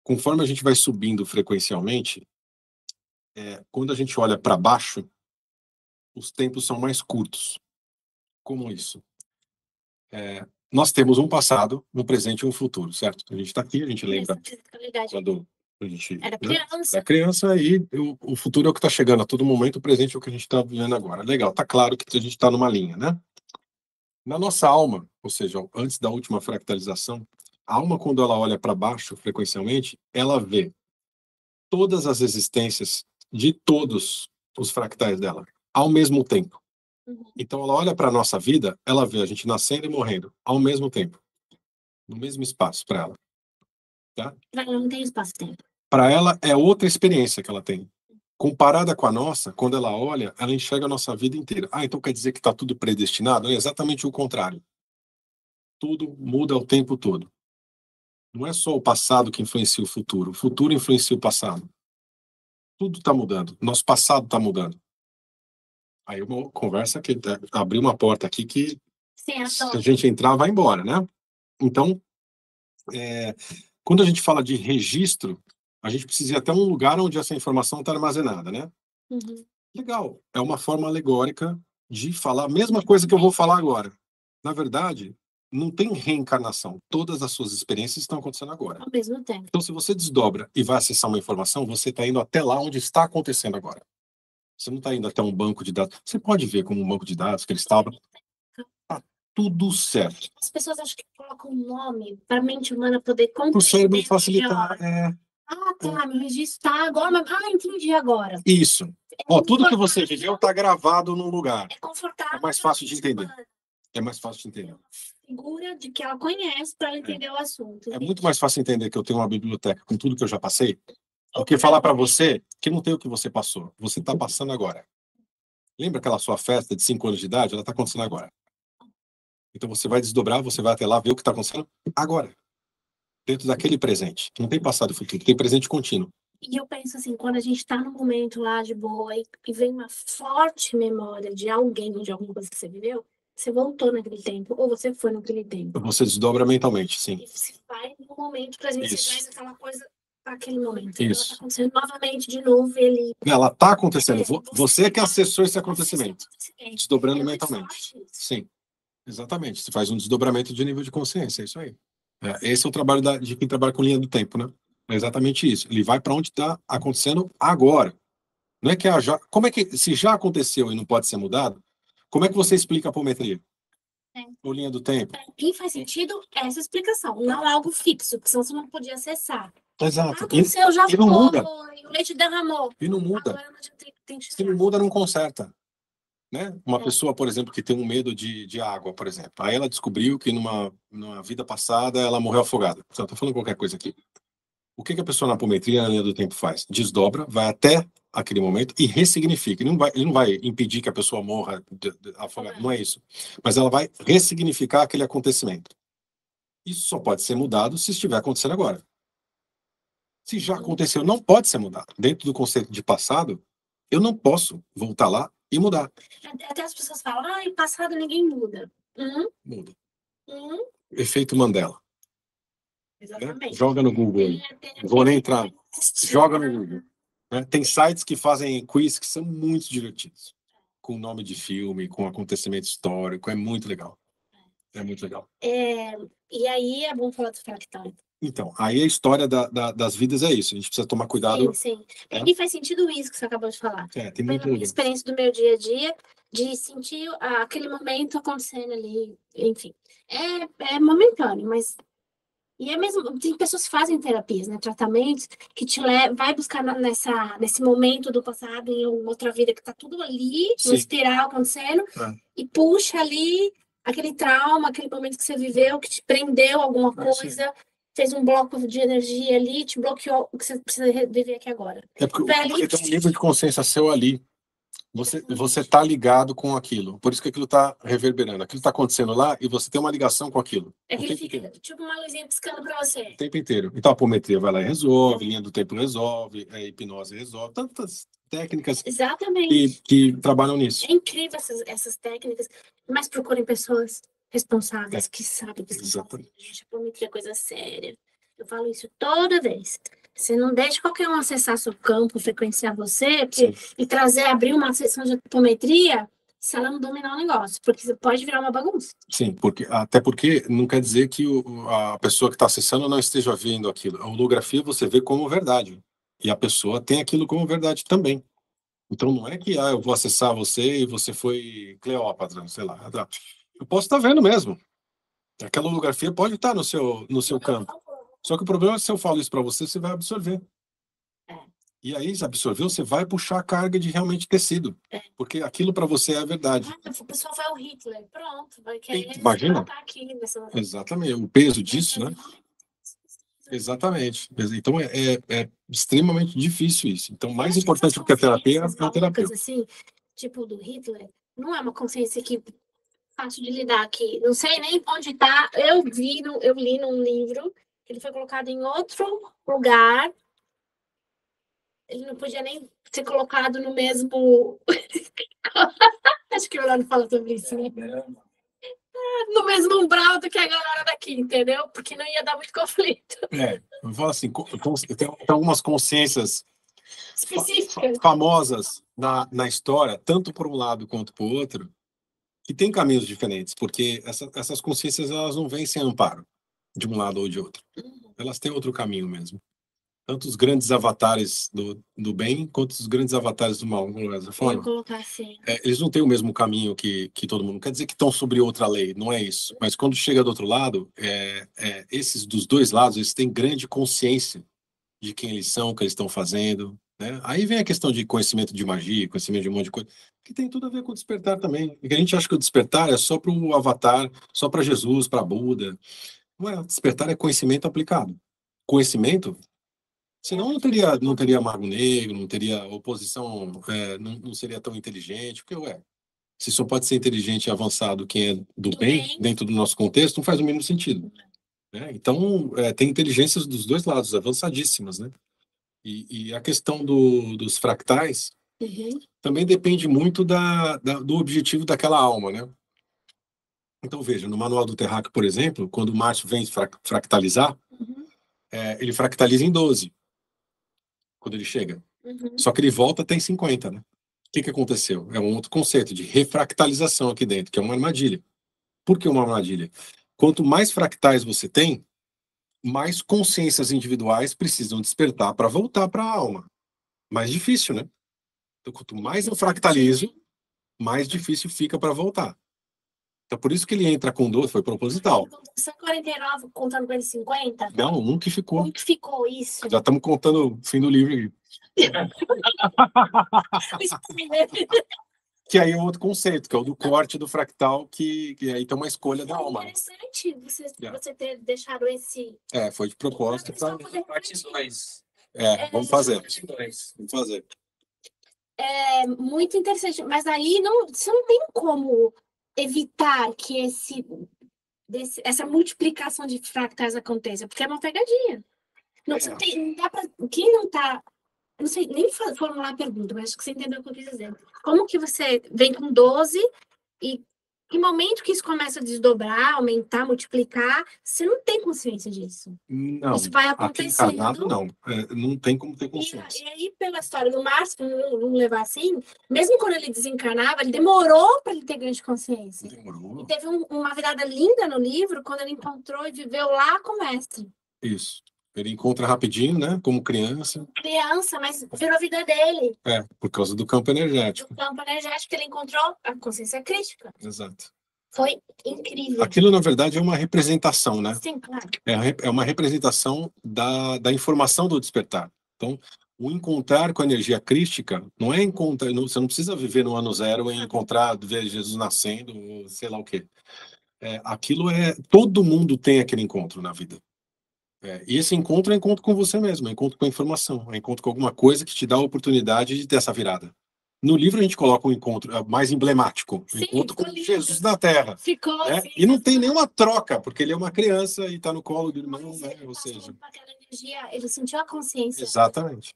Conforme a gente vai subindo frequencialmente, quando a gente olha para baixo, os tempos são mais curtos. Como isso? Nós temos um passado, um presente e um futuro, certo? A gente está aqui, a gente lembra quando a gente era criança e o futuro é o que está chegando a todo momento, o presente é o que a gente está vivendo agora. Legal, tá claro que a gente está numa linha, né? Na nossa alma, ou seja, antes da última fractalização, a alma, quando ela olha para baixo frequencialmente, ela vê todas as existências de todos os fractais dela, ao mesmo tempo. Então, ela olha para a nossa vida, ela vê a gente nascendo e morrendo, ao mesmo tempo. No mesmo espaço para ela. Tá? Para ela não tem espaço-tempo. Para ela, é outra experiência que ela tem. Comparada com a nossa, quando ela olha, ela enxerga a nossa vida inteira. Então quer dizer que está tudo predestinado? É exatamente o contrário. Tudo muda o tempo todo. Não é só o passado que influencia o futuro influencia o passado. Tudo está mudando, nosso passado está mudando. Aí uma conversa que abriu uma porta aqui que se a gente entrar, vai embora, né? Então, quando a gente fala de registro, a gente precisa ir até um lugar onde essa informação está armazenada, né? Legal, é uma forma alegórica de falar a mesma coisa que eu vou falar agora. Na verdade, não tem reencarnação. Todas as suas experiências estão acontecendo agora. Ao mesmo tempo. Então, se você desdobra e vai acessar uma informação, você está indo até lá onde está acontecendo agora. Você não está indo até um banco de dados. Você pode ver como um banco de dados que eles estavam. Tá tudo certo. As pessoas acham que colocam um nome para a mente humana poder compreender. Para o cérebro facilitar. Tá, meu registro tá agora. Entendi agora. Isso. Tudo que você viveu está gravado num lugar. É confortável. É mais fácil de entender. É mais fácil de entender. segura de que ela conhece para ela entender o assunto. É muito mais fácil entender que eu tenho uma biblioteca com tudo que eu já passei do que falar para você que não tem o que você passou. Você está passando agora. Lembra aquela sua festa de 5 anos de idade? Ela está acontecendo agora. Então você vai desdobrar, você vai até lá ver o que está acontecendo agora. Dentro daquele presente. Não tem passado e futuro, tem presente contínuo. E eu penso assim, quando a gente está num momento lá de boa e vem uma forte memória de alguém ou de alguma coisa que você viveu, você voltou naquele tempo, ou você foi naquele tempo. Você desdobra mentalmente, sim. E você vai no momento pra gente Isso. traz aquela coisa para aquele momento. Ela Isso. tá acontecendo novamente de novo, ele. Ela está acontecendo. Você é que acessou esse acontecimento. Acontecimento. Desdobrando É muito mentalmente. forte isso. Sim. Exatamente. Você faz um desdobramento de nível de consciência, é isso aí. Esse é o trabalho de quem trabalha com linha do tempo, né? É exatamente isso. Ele vai para onde está acontecendo agora. Não é que como é que, se já aconteceu e não pode ser mudado, como é que você explica a apometria? Ou linha do tempo? Para mim faz sentido essa explicação, não algo fixo, porque senão você não podia acessar. Exato. Aconteceu, já e não muda. foi, o leite derramou. E não muda. Agora não tem que Se não muda, não conserta. Né? Uma pessoa, por exemplo, que tem um medo de água, por exemplo. Aí ela descobriu que numa vida passada ela morreu afogada. Estou falando qualquer coisa aqui. O que a pessoa na apometria, na linha do tempo, faz? Desdobra, vai até aquele momento e ressignifica. Ele não vai impedir que a pessoa morra afogada, não é isso. Mas ela vai ressignificar aquele acontecimento. Isso só pode ser mudado se estiver acontecendo agora. Se já aconteceu, não pode ser mudado. Dentro do conceito de passado, eu não posso voltar lá e mudar. Até as pessoas falam, em passado ninguém muda. Muda. Efeito Mandela. Exatamente. Joga no Google aí. Vou nem entrar. Joga no Google. Tem sites que fazem quiz que são muito divertidos. Com nome de filme, com acontecimento histórico. É muito legal. É muito legal. E aí é bom falar do fractal. Então, aí a história das vidas é isso. A gente precisa tomar cuidado. Sim. E faz sentido isso que você acabou de falar. Tem muito minha experiência do meu dia a dia, de sentir aquele momento acontecendo ali, enfim. É momentâneo, mas... E é mesmo, tem pessoas que fazem terapias, né, tratamentos, que te vai buscar nesse momento do passado, em outra vida, que tá tudo ali, no espiral acontecendo, e puxa ali aquele trauma, aquele momento que você viveu, que te prendeu alguma coisa, fez um bloco de energia ali, te bloqueou o que você precisa viver aqui agora. É porque tem um nível de consciência seu ali. Você tá ligado com aquilo. Por isso que aquilo tá reverberando. Aquilo tá acontecendo lá e você tem uma ligação com aquilo. É que ele fica tipo uma luzinha piscando para você. O tempo inteiro. Então a apometria vai lá e resolve, linha do tempo resolve, a hipnose resolve. Tantas técnicas que trabalham nisso. É incrível essas técnicas, mas procurem pessoas responsáveis que sabem o que estão fazendo. Gente, apometria é coisa séria. Eu falo isso toda vez. Você não deixa qualquer um acessar seu campo, frequenciar você e abrir uma sessão de apometria se ela não dominar o negócio, porque você pode virar uma bagunça. Sim, até porque não quer dizer que a pessoa que está acessando não esteja vendo aquilo. A holografia você vê como verdade. E a pessoa tem aquilo como verdade também. Então não é que eu vou acessar você e você foi Cleópatra, sei lá. Eu posso estar vendo mesmo. Aquela holografia pode estar no seu campo. Só que o problema é que se eu falo isso para você, você vai absorver. E aí, se absorveu, você vai puxar a carga de realmente ter sido. Porque aquilo para você é a verdade. O pessoal vai ao Hitler, pronto. Vai querer Imagina? Aqui nessa... Exatamente. O peso disso, né? Exatamente. Então é extremamente difícil isso. Então, mais importante do que a terapia é a terapia. Assim, tipo do Hitler, não é uma consciência que fácil de lidar aqui. Não sei nem onde está. Eu li num livro que ele foi colocado em outro lugar. Ele não podia nem ser colocado no mesmo... Acho que o Orlando fala sobre isso, né? No mesmo umbral do que a galera daqui, entendeu? Porque não ia dar muito conflito. Eu falo assim, tem algumas consciências específicas, famosas na história, tanto por um lado quanto por outro, que tem caminhos diferentes, porque essas consciências elas não vêm sem amparo, de um lado ou de outro. Elas têm outro caminho mesmo. Tanto os grandes avatares do bem, quanto os grandes avatares do mal. Vou colocar assim. Eles não têm o mesmo caminho que todo mundo. Não quer dizer que estão sobre outra lei, não é isso. Mas quando chega do outro lado, esses dos dois lados, eles têm grande consciência de quem eles são, o que eles estão fazendo. Né? Aí vem a questão de conhecimento de magia, conhecimento de um monte de coisa. que tem tudo a ver com o despertar também. E que a gente acha que o despertar é só para o Avatar, só para Jesus, para Buda. Não é, despertar é conhecimento aplicado. Conhecimento, senão não teria Mago Negro, não teria oposição, não seria tão inteligente, porque, se só pode ser inteligente e avançado quem é do bem, dentro do nosso contexto, não faz o mínimo sentido. Né? Então, tem inteligências dos dois lados, avançadíssimas, né? E a questão dos fractais também depende muito do objetivo daquela alma, né? Então, veja, no Manual do Terráqueo, por exemplo, quando o Márcio vem fractalizar, ele fractaliza em 12, quando ele chega. Só que ele volta tem 50, né? O que aconteceu? É um outro conceito de refractalização aqui dentro, que é uma armadilha. Por que uma armadilha? Quanto mais fractais você tem, mais consciências individuais precisam despertar para voltar para a alma. Mais difícil, né? Então, quanto mais eu fractalizo, mais difícil fica para voltar. Então, por isso que ele entra com 12, foi proposital. 149 contando com ele 50? Não, um que ficou. Um que ficou, isso. Já estamos contando o fim do livro. Que aí é outro conceito, que é o do corte do fractal, que aí tem uma escolha da alma. É interessante você ter deixado esse... foi de proposta. Parte 2. Vamos fazer. Vamos fazer. É muito interessante, mas aí você não tem como evitar que essa multiplicação de fractais aconteça, porque é uma pegadinha. Não dá pra, quem não tá... Não sei nem formular a pergunta, mas acho que você entendeu o que eu quis dizer. Como que você vem com 12 e em momento que isso começa a desdobrar, aumentar, multiplicar, você não tem consciência disso. Não. Isso vai Aqui acontecendo. encarnado, não. Não tem como ter consciência. E aí, pela história do Márcio, vamos levar assim, mesmo quando ele desencarnava, ele demorou para ele ter grande consciência. Demorou. E teve uma virada linda no livro, quando ele encontrou e viveu lá com o mestre. Isso. Ele encontra rapidinho, né? Como criança. Criança, mas virou a vida dele. Por causa do campo energético. Do campo energético, ele encontrou a consciência crística. Exato. Foi incrível. Aquilo, na verdade, é uma representação, né? Sim, claro. É uma representação da informação do despertar. Então, o encontrar com a energia crística não é encontrar... Você não precisa viver no ano zero e ver Jesus nascendo, ou sei lá o quê. Aquilo todo mundo tem aquele encontro na vida. E esse encontro é encontro com você mesmo, é encontro com a informação, é encontro com alguma coisa que te dá a oportunidade de ter essa virada. No livro a gente coloca um encontro mais emblemático, o encontro com Jesus na Terra. Ficou, sim, e não tem nenhuma troca, porque ele é uma criança e está no colo do irmão, né? Ou seja... Aquela energia, ele sentiu a consciência. Exatamente.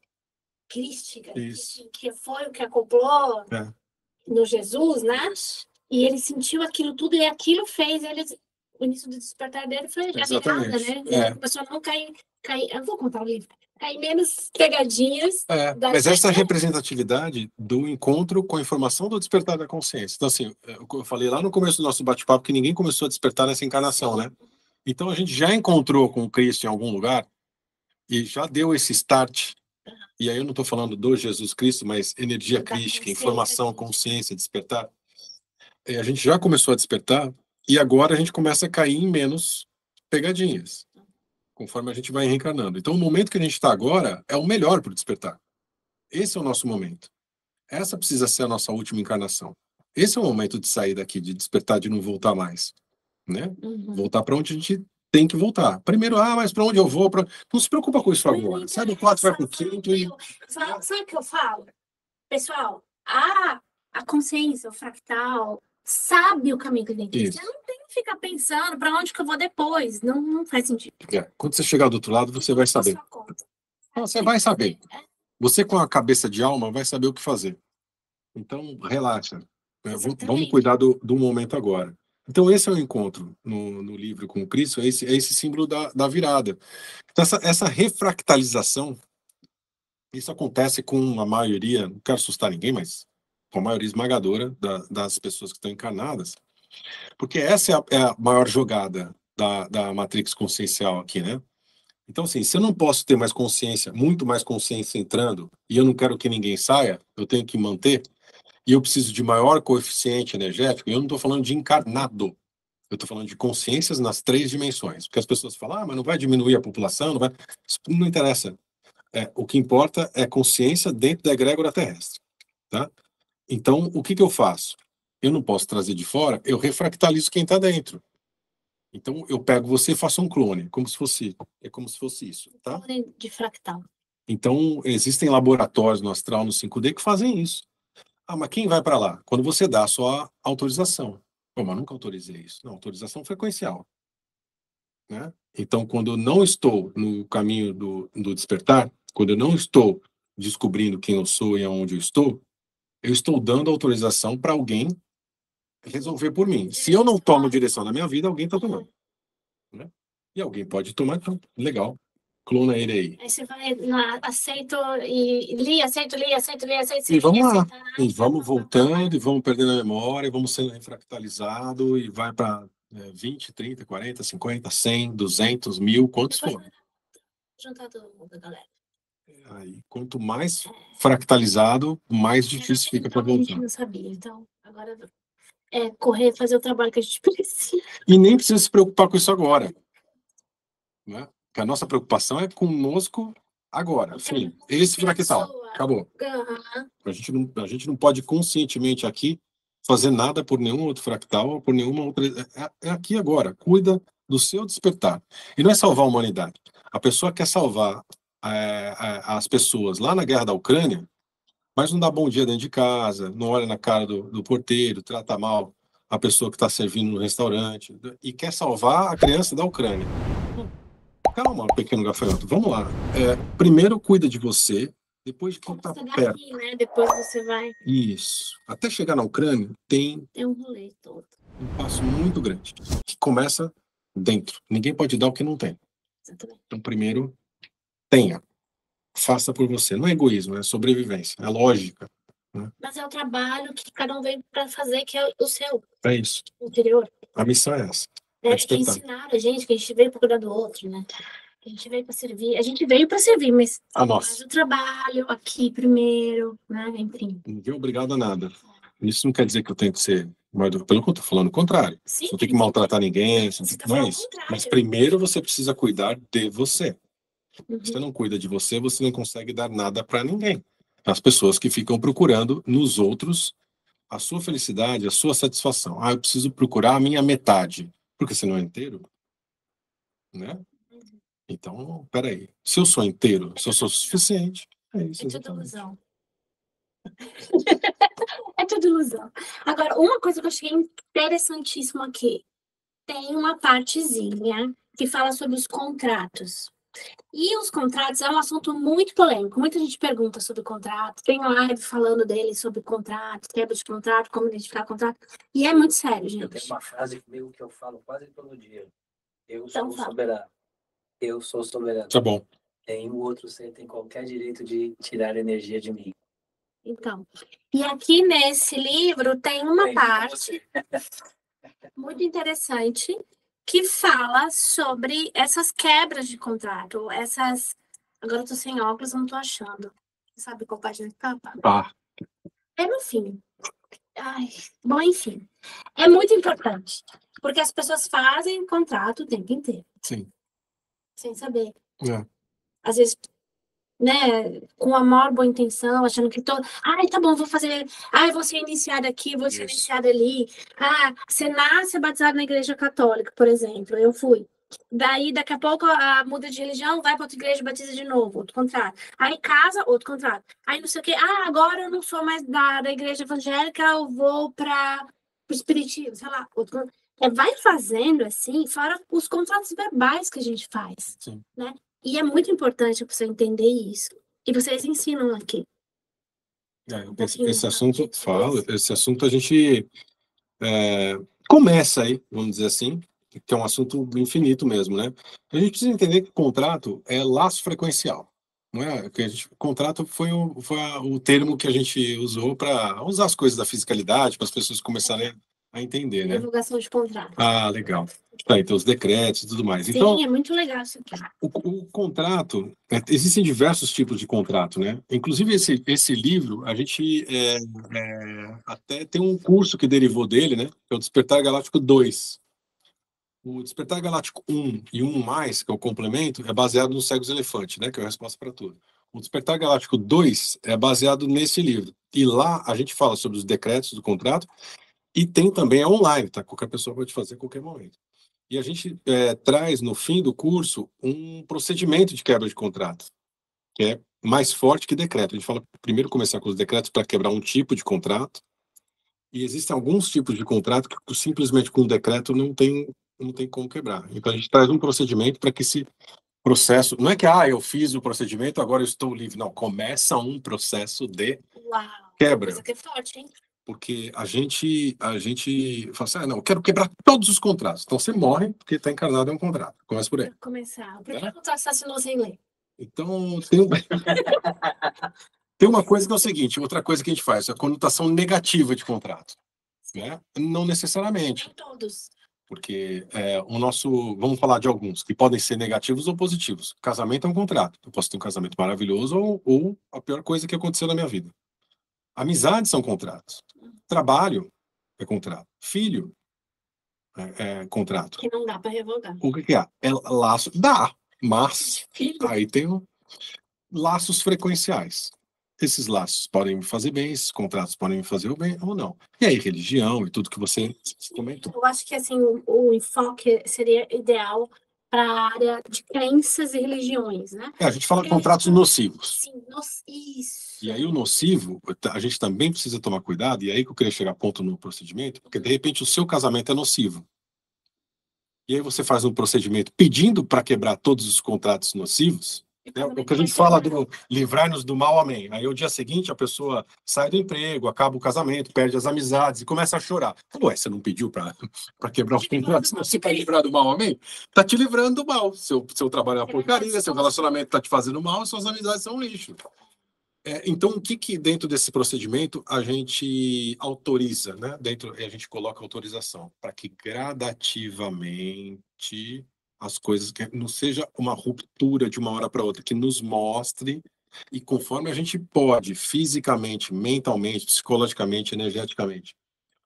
Crística, Isso. que foi o que acoplou no Jesus, né? Isso. E ele sentiu aquilo tudo e aquilo fez ele... O início do despertar dele foi a virada, né? Ele começou a não cair... Eu vou contar o livro. Cair menos pegadinhas. Mas essa representatividade do encontro com a informação do despertar da consciência. Então, assim, eu falei lá no começo do nosso bate-papo que ninguém começou a despertar nessa encarnação, né? Então, a gente já encontrou com o Cristo em algum lugar e já deu esse start. E aí eu não estou falando do Jesus Cristo, mas energia crística, informação, consciência, despertar. A gente já começou a despertar e agora a gente começa a cair em menos pegadinhas, conforme a gente vai reencarnando. Então, o momento que a gente está agora é o melhor para o despertar. Esse é o nosso momento. Essa precisa ser a nossa última encarnação. Esse é o momento de sair daqui, de despertar, de não voltar mais, né? Voltar para onde a gente tem que voltar. Primeiro, mas para onde eu vou? Não se preocupa com isso agora. Sai do 4, vai para o 5 e... Sabe o que eu falo? Pessoal, a consciência, o fractal, sabe o caminho que tem que ir. Você não tem que ficar pensando para onde que eu vou depois. Não faz sentido. Quando você chegar do outro lado, você vai saber. Você vai saber. Você, com a cabeça de alma, vai saber o que fazer. Então, relaxa. Vamos cuidar do momento agora. Então, esse é o encontro no livro com o Cristo, é esse símbolo da virada. Então, essa refractalização, isso acontece com a maioria, não quero assustar ninguém, mas com a maioria esmagadora das pessoas que estão encarnadas, porque essa é a maior jogada da matrix consciencial aqui, né? Então, assim, se eu não posso ter mais consciência, muito mais consciência entrando, e eu não quero que ninguém saia, eu tenho que manter, e eu preciso de maior coeficiente energético, e eu não estou falando de encarnado, eu estou falando de consciências nas 3 dimensões, porque as pessoas falam, mas não vai diminuir a população, não vai... Isso não interessa. O que importa é consciência dentro da egrégora terrestre, tá? Então, o que eu faço? Eu não posso trazer de fora, eu refractalizo quem está dentro. Então, eu pego você e faço um clone, como se fosse isso, tá? Clone de fractal. Então, existem laboratórios no astral, no 5D, que fazem isso. Ah, mas quem vai para lá? Quando você dá a sua autorização. Pô, mas nunca autorizei isso. Não, autorização frequencial. Né? Então, quando eu não estou no caminho do despertar, quando eu não estou descobrindo quem eu sou e aonde eu estou dando autorização para alguém resolver por mim. Se eu não tomo direção na minha vida, alguém está tomando. Né? E alguém pode tomar, então, legal. Clona ele aí. Aí você vai lá, aceito e li, aceito. E vamos lá. E vamos voltando, e vamos perdendo a memória, e vamos sendo refractalizado, e vai para 20, 30, 40, 50, 100, 200, 1000, quantos for. Juntar todo mundo, galera. Aí, quanto mais fractalizado, mais difícil fica para A gente voltar. não sabia, então agora é correr, fazer o trabalho que a gente precisa. E nem precisa se preocupar com isso agora. Né? Porque a nossa preocupação é conosco agora. Fim. Esse fractal. Acabou. A gente não pode conscientemente aqui fazer nada por nenhum outro fractal ou por nenhuma outra. É aqui agora. Cuida do seu despertar. E não é salvar a humanidade. A pessoa quer salvar as pessoas lá na guerra da Ucrânia, mas não dá bom dia dentro de casa, não olha na cara do porteiro, trata mal a pessoa que está servindo no restaurante e quer salvar a criança da Ucrânia. Calma, pequeno gafanhoto, vamos lá. Primeiro cuida de você, depois de quem está perto. Daqui, né? Depois você vai. Isso. Até chegar na Ucrânia, tem um rolê todo. Um passo muito grande, que começa dentro. Ninguém pode dar o que não tem. Exatamente. Então, primeiro, tenha. Faça por você. Não é egoísmo, é sobrevivência, é lógica. Né? Mas é o trabalho que cada um veio para fazer, que é o seu. É isso. Interior. A missão é essa. É ensinar a gente que a gente veio para cuidar do outro, né? A gente veio para servir. A gente veio para servir, mas faz o trabalho aqui primeiro, né? Enfim. Não é obrigado a nada. Isso não quer dizer que eu tenho que ser... Pelo que eu estou falando, o contrário. Sim, você não tem que maltratar ninguém, não é isso. Mas primeiro você precisa cuidar de você. Se você não cuida de você, você não consegue dar nada para ninguém. As pessoas que ficam procurando nos outros a sua felicidade, a sua satisfação. Ah, eu preciso procurar a minha metade. Porque você não é inteiro. Né? Então, peraí. Se eu sou inteiro, se eu sou suficiente, é isso. É tudo ilusão. É tudo ilusão. Agora, uma coisa que eu achei interessantíssima aqui. Tem uma partezinha que fala sobre os contratos. E os contratos é um assunto muito polêmico. Muita gente pergunta sobre contrato. Tem live falando dele sobre contrato, quebra de contrato, como identificar contrato. E é muito sério, gente. Eu tenho uma frase comigo que eu falo quase todo dia. Eu Então, sou soberano. Eu sou soberano. Tá bom. Nenhum outro ser tem qualquer direito de tirar energia de mim. Então, e aqui nesse livro tem uma parte muito interessante que fala sobre essas quebras de contrato, essas... Agora eu tô sem óculos, não tô achando. Você sabe qual página que tá? É no fim. Ai, bom, enfim. É muito importante, porque as pessoas fazem contrato o tempo inteiro. Sim. Sem saber. É. Às vezes, né, com a maior boa intenção, achando que todo... Ai, tá bom, vou fazer... Ai, vou ser iniciada aqui, vou ser iniciada ali. Ah, você nasce batizado na igreja católica, por exemplo. Eu fui. Daí, daqui a pouco, muda de religião, vai para outra igreja, batiza de novo, outro contrato. Aí casa, outro contrato. Aí não sei o quê. Ah, agora eu não sou mais da igreja evangélica, eu vou para o espiritismo, sei lá, outro contrato. Vai fazendo assim, fora os contratos verbais que a gente faz. Sim. Né? E é muito importante você entender isso. E vocês ensinam aqui. Esse assunto a gente começa aí, vamos dizer assim, que é um assunto infinito mesmo, né? A gente precisa entender que contrato é laço frequencial. Não é? Contrato foi o termo que a gente usou para usar as coisas da fiscalidade, para as pessoas começarem a entender, né? Divulgação de contrato. Ah, legal. Tá, então os decretos e tudo mais. Sim, então, é muito legal isso aqui. O contrato, existem diversos tipos de contrato, né? Inclusive esse livro, a gente até tem um curso que derivou dele, né? Que é o Despertar Galáctico 2. O Despertar Galáctico 1 e 1+, que é o complemento, é baseado no Cegos Elefante, né? Que é a resposta para tudo. O Despertar Galáctico 2 é baseado nesse livro. E lá a gente fala sobre os decretos do contrato e tem também online, tá? Qualquer pessoa pode fazer a qualquer momento. E a gente traz no fim do curso um procedimento de quebra de contrato, que é mais forte que decreto. A gente fala primeiro começar com os decretos para quebrar um tipo de contrato, e existem alguns tipos de contrato que simplesmente com o decreto não tem como quebrar. Então a gente traz um procedimento para que esse processo, não é que eu fiz o procedimento, agora eu estou livre. Não, começa um processo de Uau, quebra. coisa que é forte, hein? Porque a gente fala assim, não, eu quero quebrar todos os contratos. Então você morre porque está encarnado em um contrato. Começa por aí. Pra começar. Por que É? o contrato assinou sem ler? Então, tem uma coisa que é o seguinte, outra coisa que a gente faz, é a conotação negativa de contrato. Né? Não necessariamente, Nem todos. porque vamos falar de alguns, que podem ser negativos ou positivos. Casamento é um contrato. Eu posso ter um casamento maravilhoso ou a pior coisa que aconteceu na minha vida. Amizades são contratos. Trabalho é contrato. Filho é contrato. Que não dá para revogar. O que é? É laço. Dá, mas Filho. aí tem laços frequenciais. Esses laços podem me fazer bem, esses contratos podem me fazer o bem ou não. E aí, religião e tudo que você comentou. Eu acho que assim, o enfoque seria ideal para a área de crenças e religiões, né? A gente fala de contratos nocivos. Sim, isso. E aí o nocivo, a gente também precisa tomar cuidado, e aí que eu queria chegar a ponto no procedimento, porque de repente o seu casamento é nocivo. E aí você faz um procedimento pedindo para quebrar todos os contratos nocivos, né? O que a gente fala do livrar-nos do mal, amém. Aí o dia seguinte a pessoa sai do emprego, acaba o casamento, perde as amizades e começa a chorar. Ué, você não pediu para quebrar os contratos nocivos para livrar do mal, amém? Tá te livrando do mal. Seu trabalho é uma porcaria, seu relacionamento tá te fazendo mal, suas amizades são um lixo. Então, o que dentro desse procedimento a gente autoriza, né? A gente coloca autorização para que gradativamente as coisas que não seja uma ruptura de uma hora para outra, que nos mostre e conforme a gente pode fisicamente, mentalmente, psicologicamente, energeticamente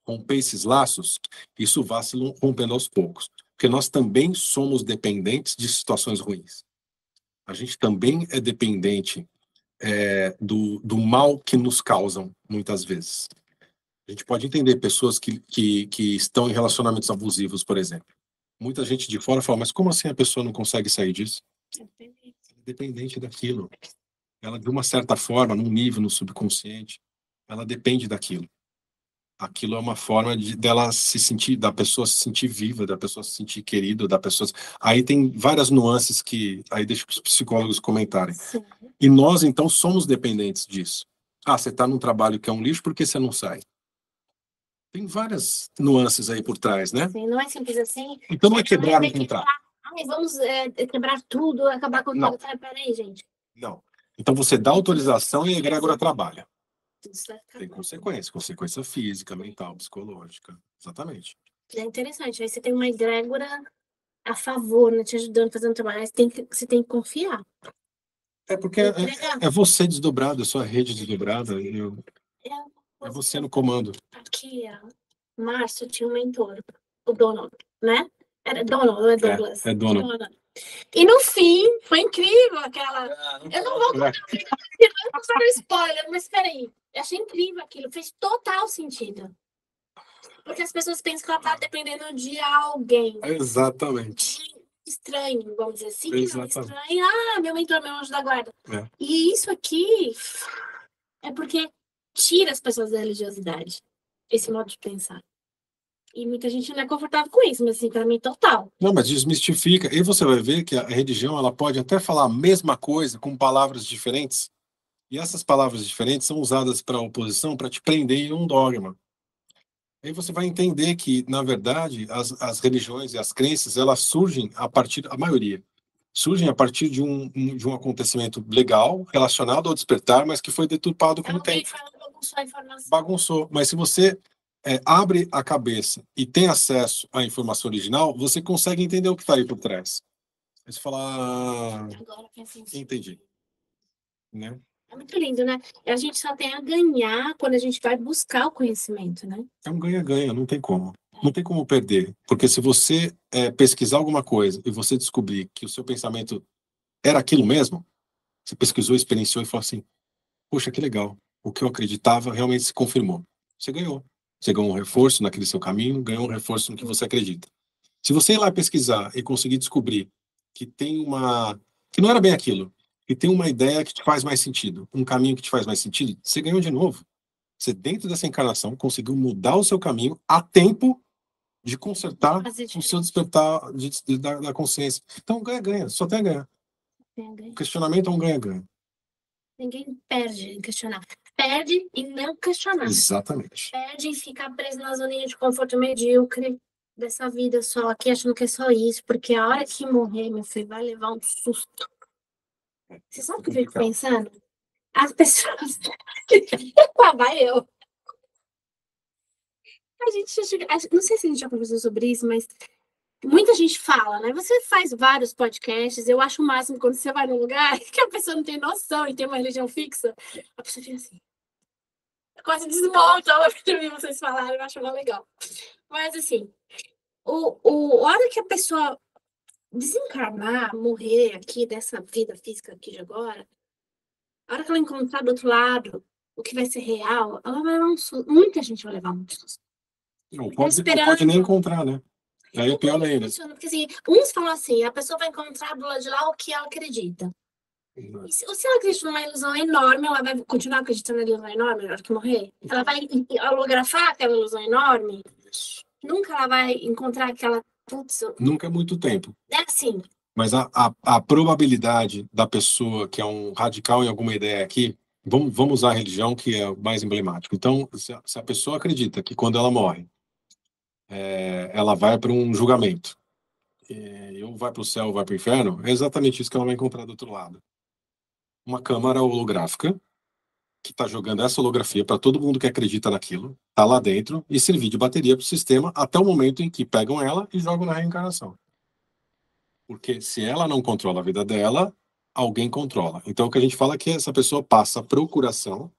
romper esses laços, isso vá se rompendo aos poucos, porque nós também somos dependentes de situações ruins. A gente também é dependente do mal que nos causam, muitas vezes. A gente pode entender pessoas que estão em relacionamentos abusivos, por exemplo. Muita gente de fora fala, mas como assim a pessoa não consegue sair disso? É dependente daquilo. Ela, de uma certa forma, num nível, no subconsciente, ela depende daquilo. Aquilo é uma forma dela se sentir, da pessoa se sentir viva, da pessoa se sentir querida, da pessoa... Aí tem várias nuances que aí deixa os psicólogos comentarem. Sim. E nós, então, somos dependentes disso. Você está num trabalho que é um lixo, por que você não sai? Tem várias nuances aí por trás, né? Sim, não é simples assim. Então não é quebrar um contrato. Vamos quebrar tudo, acabar com o contrato. Peraí, gente. Não. Então você dá autorização e a egrégora trabalha. Tem consequência física, mental, psicológica. Exatamente. É interessante. Aí você tem uma egrégora a favor, né, te ajudando, fazendo trabalho. Aí você tem que confiar. Porque é você desdobrado, a sua rede desdobrada. É você no comando. Aqui, Márcio tinha um mentor, o Donald, né? Era Donald, não é Douglas? É Donald. E no fim, foi incrível aquela... Eu não vou contar spoiler, mas peraí. Eu achei incrível aquilo, fez total sentido. Porque as pessoas pensam que ela tá dependendo de alguém. Exatamente. Estranho, vamos dizer assim. Exatamente. Estranho. Meu mentor, meu anjo da guarda. E isso aqui é porque tira as pessoas da religiosidade. Esse modo de pensar. E muita gente não é confortável com isso, mas assim, para mim, total. Não, mas desmistifica. E você vai ver que a religião ela pode até falar a mesma coisa com palavras diferentes. E essas palavras diferentes são usadas para a oposição para te prender em um dogma. Aí você vai entender que, na verdade, as religiões e as crenças, elas surgem a maioria, surgem a partir de um acontecimento legal relacionado ao despertar, mas que foi deturpado com o tempo. Bagunçou a informação. Bagunçou. Mas se você abre a cabeça e tem acesso à informação original, você consegue entender o que está aí por trás. Aí você fala, agora entendi. Né? É muito lindo, né? A gente só tem a ganhar quando a gente vai buscar o conhecimento, né? É um ganha-ganha, não tem como. Não tem como perder. Porque se você pesquisar alguma coisa e você descobrir que o seu pensamento era aquilo mesmo, você pesquisou, experienciou e falou assim, poxa, que legal. o que eu acreditava realmente se confirmou. Você ganhou. Você ganhou um reforço naquele seu caminho, ganhou um reforço no que você acredita. Se você ir lá pesquisar e conseguir descobrir que que não era bem aquilo, que tem uma ideia que te faz mais sentido, um caminho que te faz mais sentido, você ganhou de novo. Você, dentro dessa encarnação, conseguiu mudar o seu caminho a tempo de consertar o seu despertar da consciência. Então, ganha-ganha, só tem a ganhar. O questionamento é um ganha-ganha. Ninguém perde em questionar. Perde em não questionar. Exatamente. Perde em ficar preso na zoninha de conforto medíocre dessa vida só aqui, achando que é só isso, porque a hora que morrer, meu filho, vai levar um susto. Você sabe o que eu fico pensando? As pessoas... Lá vai eu. A gente já chega... Não sei se a gente já conversou sobre isso, mas muita gente fala, né? Você faz vários podcasts, eu acho o máximo quando você vai num lugar que a pessoa não tem noção e tem uma religião fixa, a pessoa fica assim. Quase desmonta a hora que vocês falaram, eu acho legal. Mas assim, a hora que a pessoa desencarnar, morrer aqui dessa vida física aqui de agora, a hora que ela encontrar do outro lado o que vai ser real, ela vai levar um susto. Muita gente vai levar um susto. Não pode nem encontrar, né? Aí é pior ainda. Porque assim, uns falam assim, a pessoa vai encontrar do lado de lá o que ela acredita. E se ela acredita numa ilusão enorme, ela vai continuar acreditando na ilusão enorme na hora que morrer? Ela vai holografar aquela ilusão enorme? Nunca ela vai encontrar aquela... Putz, nunca é muito tempo. é assim. Mas a probabilidade da pessoa que é um radical em alguma ideia aqui, vamos usar a religião, que é o mais emblemático. Então, se a pessoa acredita que quando ela morre, ela vai para um julgamento, ou vai para o céu ou vai para o inferno, é exatamente isso que ela vai encontrar do outro lado. Uma câmara holográfica que está jogando essa holografia para todo mundo que acredita naquilo, está lá dentro e servir de bateria para o sistema até o momento em que pegam ela e jogam na reencarnação. Porque se ela não controla a vida dela, alguém controla. Então o que a gente fala é que essa pessoa passa a procuração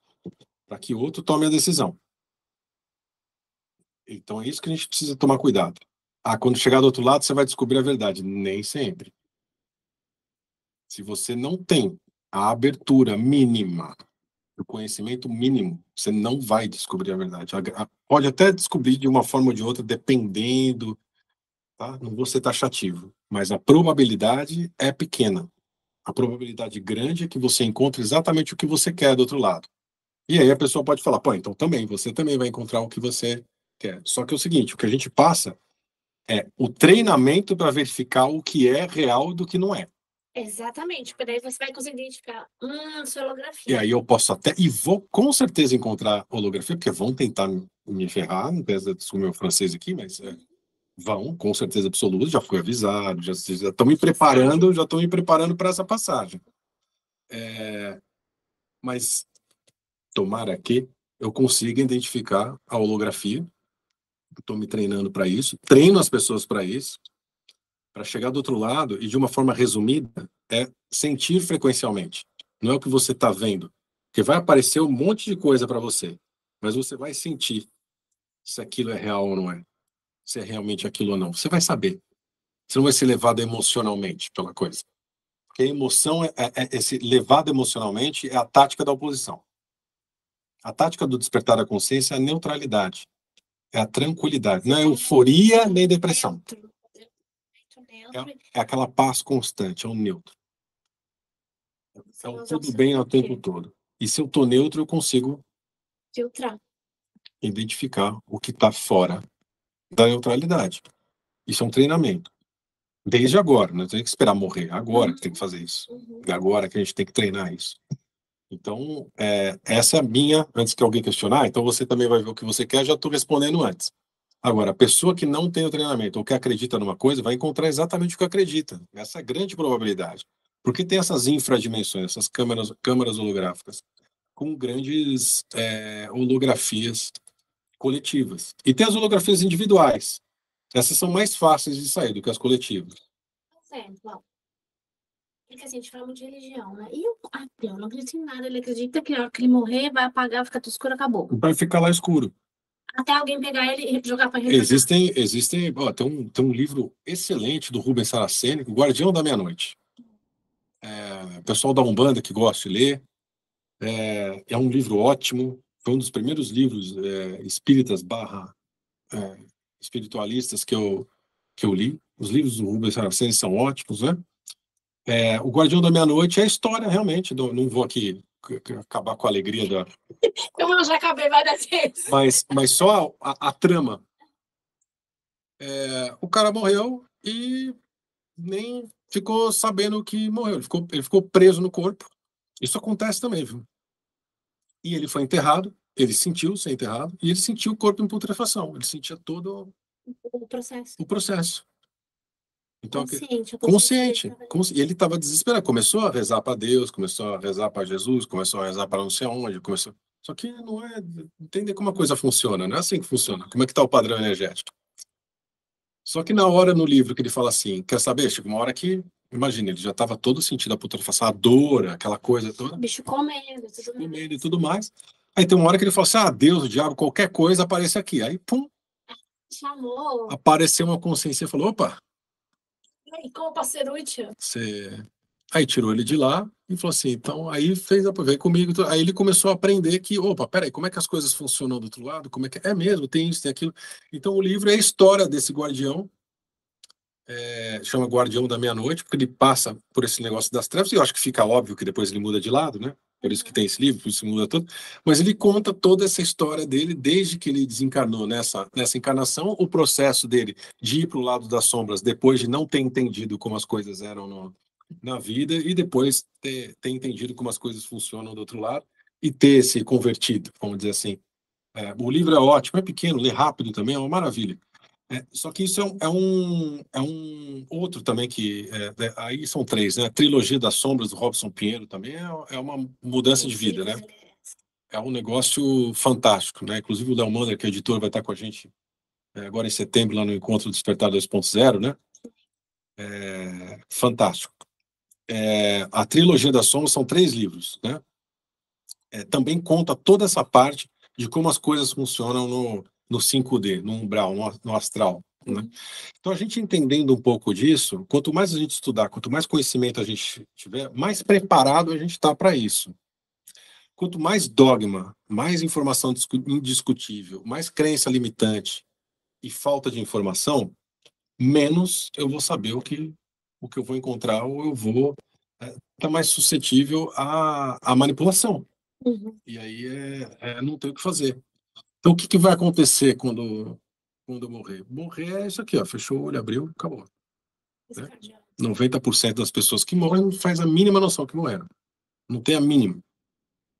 para que outro tome a decisão. Então é isso que a gente precisa tomar cuidado. Quando chegar do outro lado, você vai descobrir a verdade. Nem sempre. Se você não tem a abertura mínima, o conhecimento mínimo, você não vai descobrir a verdade. Pode até descobrir de uma forma ou de outra, dependendo, tá? Não vou ser taxativo, mas a probabilidade é pequena. A probabilidade grande é que você encontre exatamente o que você quer do outro lado. E aí a pessoa pode falar, pô, então você também vai encontrar o que você quer. Só que é o seguinte, o que a gente passa é o treinamento para verificar o que é real do que não é. Exatamente, porque daí você vai conseguir identificar sua holografia. E aí eu posso até, e vou com certeza encontrar holografia, porque vão tentar me ferrar, não pesa o meu francês aqui, mas vão, com certeza absoluta, já fui avisado, já estão me preparando para essa passagem. Mas tomara que eu consiga identificar a holografia, estou me treinando para isso, treino as pessoas para isso, para chegar do outro lado e de uma forma resumida é sentir frequencialmente. Não é o que você está vendo, porque vai aparecer um monte de coisa para você, mas você vai sentir se aquilo é real ou não é, se é realmente aquilo ou não. Você vai saber. Você não vai ser levado emocionalmente pela coisa. Porque a emoção, esse levado emocionalmente é a tática da oposição. A tática do despertar da consciência é a neutralidade, é a tranquilidade, não é euforia nem depressão. É aquela paz constante, é um neutro. Então, tudo bem ao tempo todo. E se eu estou neutro, eu consigo filtrar, identificar o que está fora da neutralidade. Isso é um treinamento. Desde agora, não tem que esperar morrer. Agora que tem que fazer isso. É agora que a gente tem que treinar isso. Então, essa é a minha, antes que alguém questionar, então você também vai ver o que você quer, já estou respondendo antes. Agora, a pessoa que não tem o treinamento ou que acredita numa coisa, vai encontrar exatamente o que acredita. Essa é a grande probabilidade. Porque tem essas infradimensões, essas câmaras holográficas, com grandes holografias coletivas. E tem as holografias individuais. Essas são mais fáceis de sair do que as coletivas. Exemplo, porque assim, a gente fala muito de religião, né? E o ateu não acredita em nada, ele acredita que na hora que ele morrer, vai apagar, ficar tudo escuro, acabou. Vai ficar lá escuro. Até alguém pegar ele e jogar para Existem, tem um livro excelente do Rubens Saraceni, O Guardião da Meia-Noite. Pessoal da Umbanda que gosta de ler, É um livro ótimo, foi um dos primeiros livros espíritas espiritualistas que eu li. Os livros do Rubens Saraceni são ótimos, né? O Guardião da Meia-Noite é a história, realmente. Não vou aqui acabar com a alegria da. Eu já acabei várias vezes. Mas só a trama. O cara morreu e nem ficou sabendo que morreu. Ele ficou preso no corpo. Isso acontece também, viu? E ele foi enterrado, ele sentiu ser enterrado, e ele sentiu o corpo em putrefação. Ele sentia todo O processo. o processo. Então, Consciente. E ele estava desesperado. Começou a rezar para Deus, começou a rezar para Jesus, começou a rezar para não sei onde, começou. Só que não é entender como a coisa funciona, não é assim que funciona. Como é que está o padrão energético? Só que na hora no livro que ele fala assim, quer saber? Chega uma hora que, imagina, ele já estava todo sentindo a putrefação, a dor, aquela coisa toda. O bicho comendo E tudo mais. Aí tem uma hora que ele fala assim, Deus, o diabo, qualquer coisa aparece aqui. Aí, pum, chamou. Apareceu uma consciência e falou, opa. E como parceiro, você... Aí tirou ele de lá e falou assim, então aí veio comigo, aí ele começou a aprender que, opa, peraí, como é que as coisas funcionam do outro lado? Como é que é mesmo? Tem isso, tem aquilo. Então o livro é a história desse guardião, chama Guardião da Meia-Noite, porque ele passa por esse negócio das trevas, e eu acho que fica óbvio que depois ele muda de lado, né? Por isso que tem esse livro, por isso que muda tudo. Mas ele conta toda essa história dele, desde que ele desencarnou nessa encarnação, o processo dele de ir para o lado das sombras, depois de não ter entendido como as coisas eram na vida, e depois ter entendido como as coisas funcionam do outro lado, e ter se convertido, vamos dizer assim. O livro é ótimo, é pequeno, lê rápido também, é uma maravilha. Só que isso é um outro também que aí são três, né? A Trilogia das Sombras do Robson Pinheiro também é uma mudança de vida, né? É um negócio fantástico, né? Inclusive o Léo Mander, que é editor, vai estar com a gente agora em setembro lá no Encontro Despertar 2.0, né? Fantástico. A Trilogia das Sombras são 3 livros, né? Também conta toda essa parte de como as coisas funcionam no 5D, no umbral, no astral, né? Então, a gente entendendo um pouco disso, quanto mais a gente estudar, quanto mais conhecimento a gente tiver, mais preparado a gente está para isso. Quanto mais dogma, mais informação indiscutível, mais crença limitante e falta de informação, menos eu vou saber o que eu vou encontrar, ou eu vou estar mais suscetível à manipulação. E aí não tem o que fazer. Então, o que vai acontecer quando eu morrer? Morrer é isso aqui, ó, fechou o olho, abriu, acabou. Né? 90% das pessoas que morrem não faz a mínima noção que morreram. Não tem a mínima.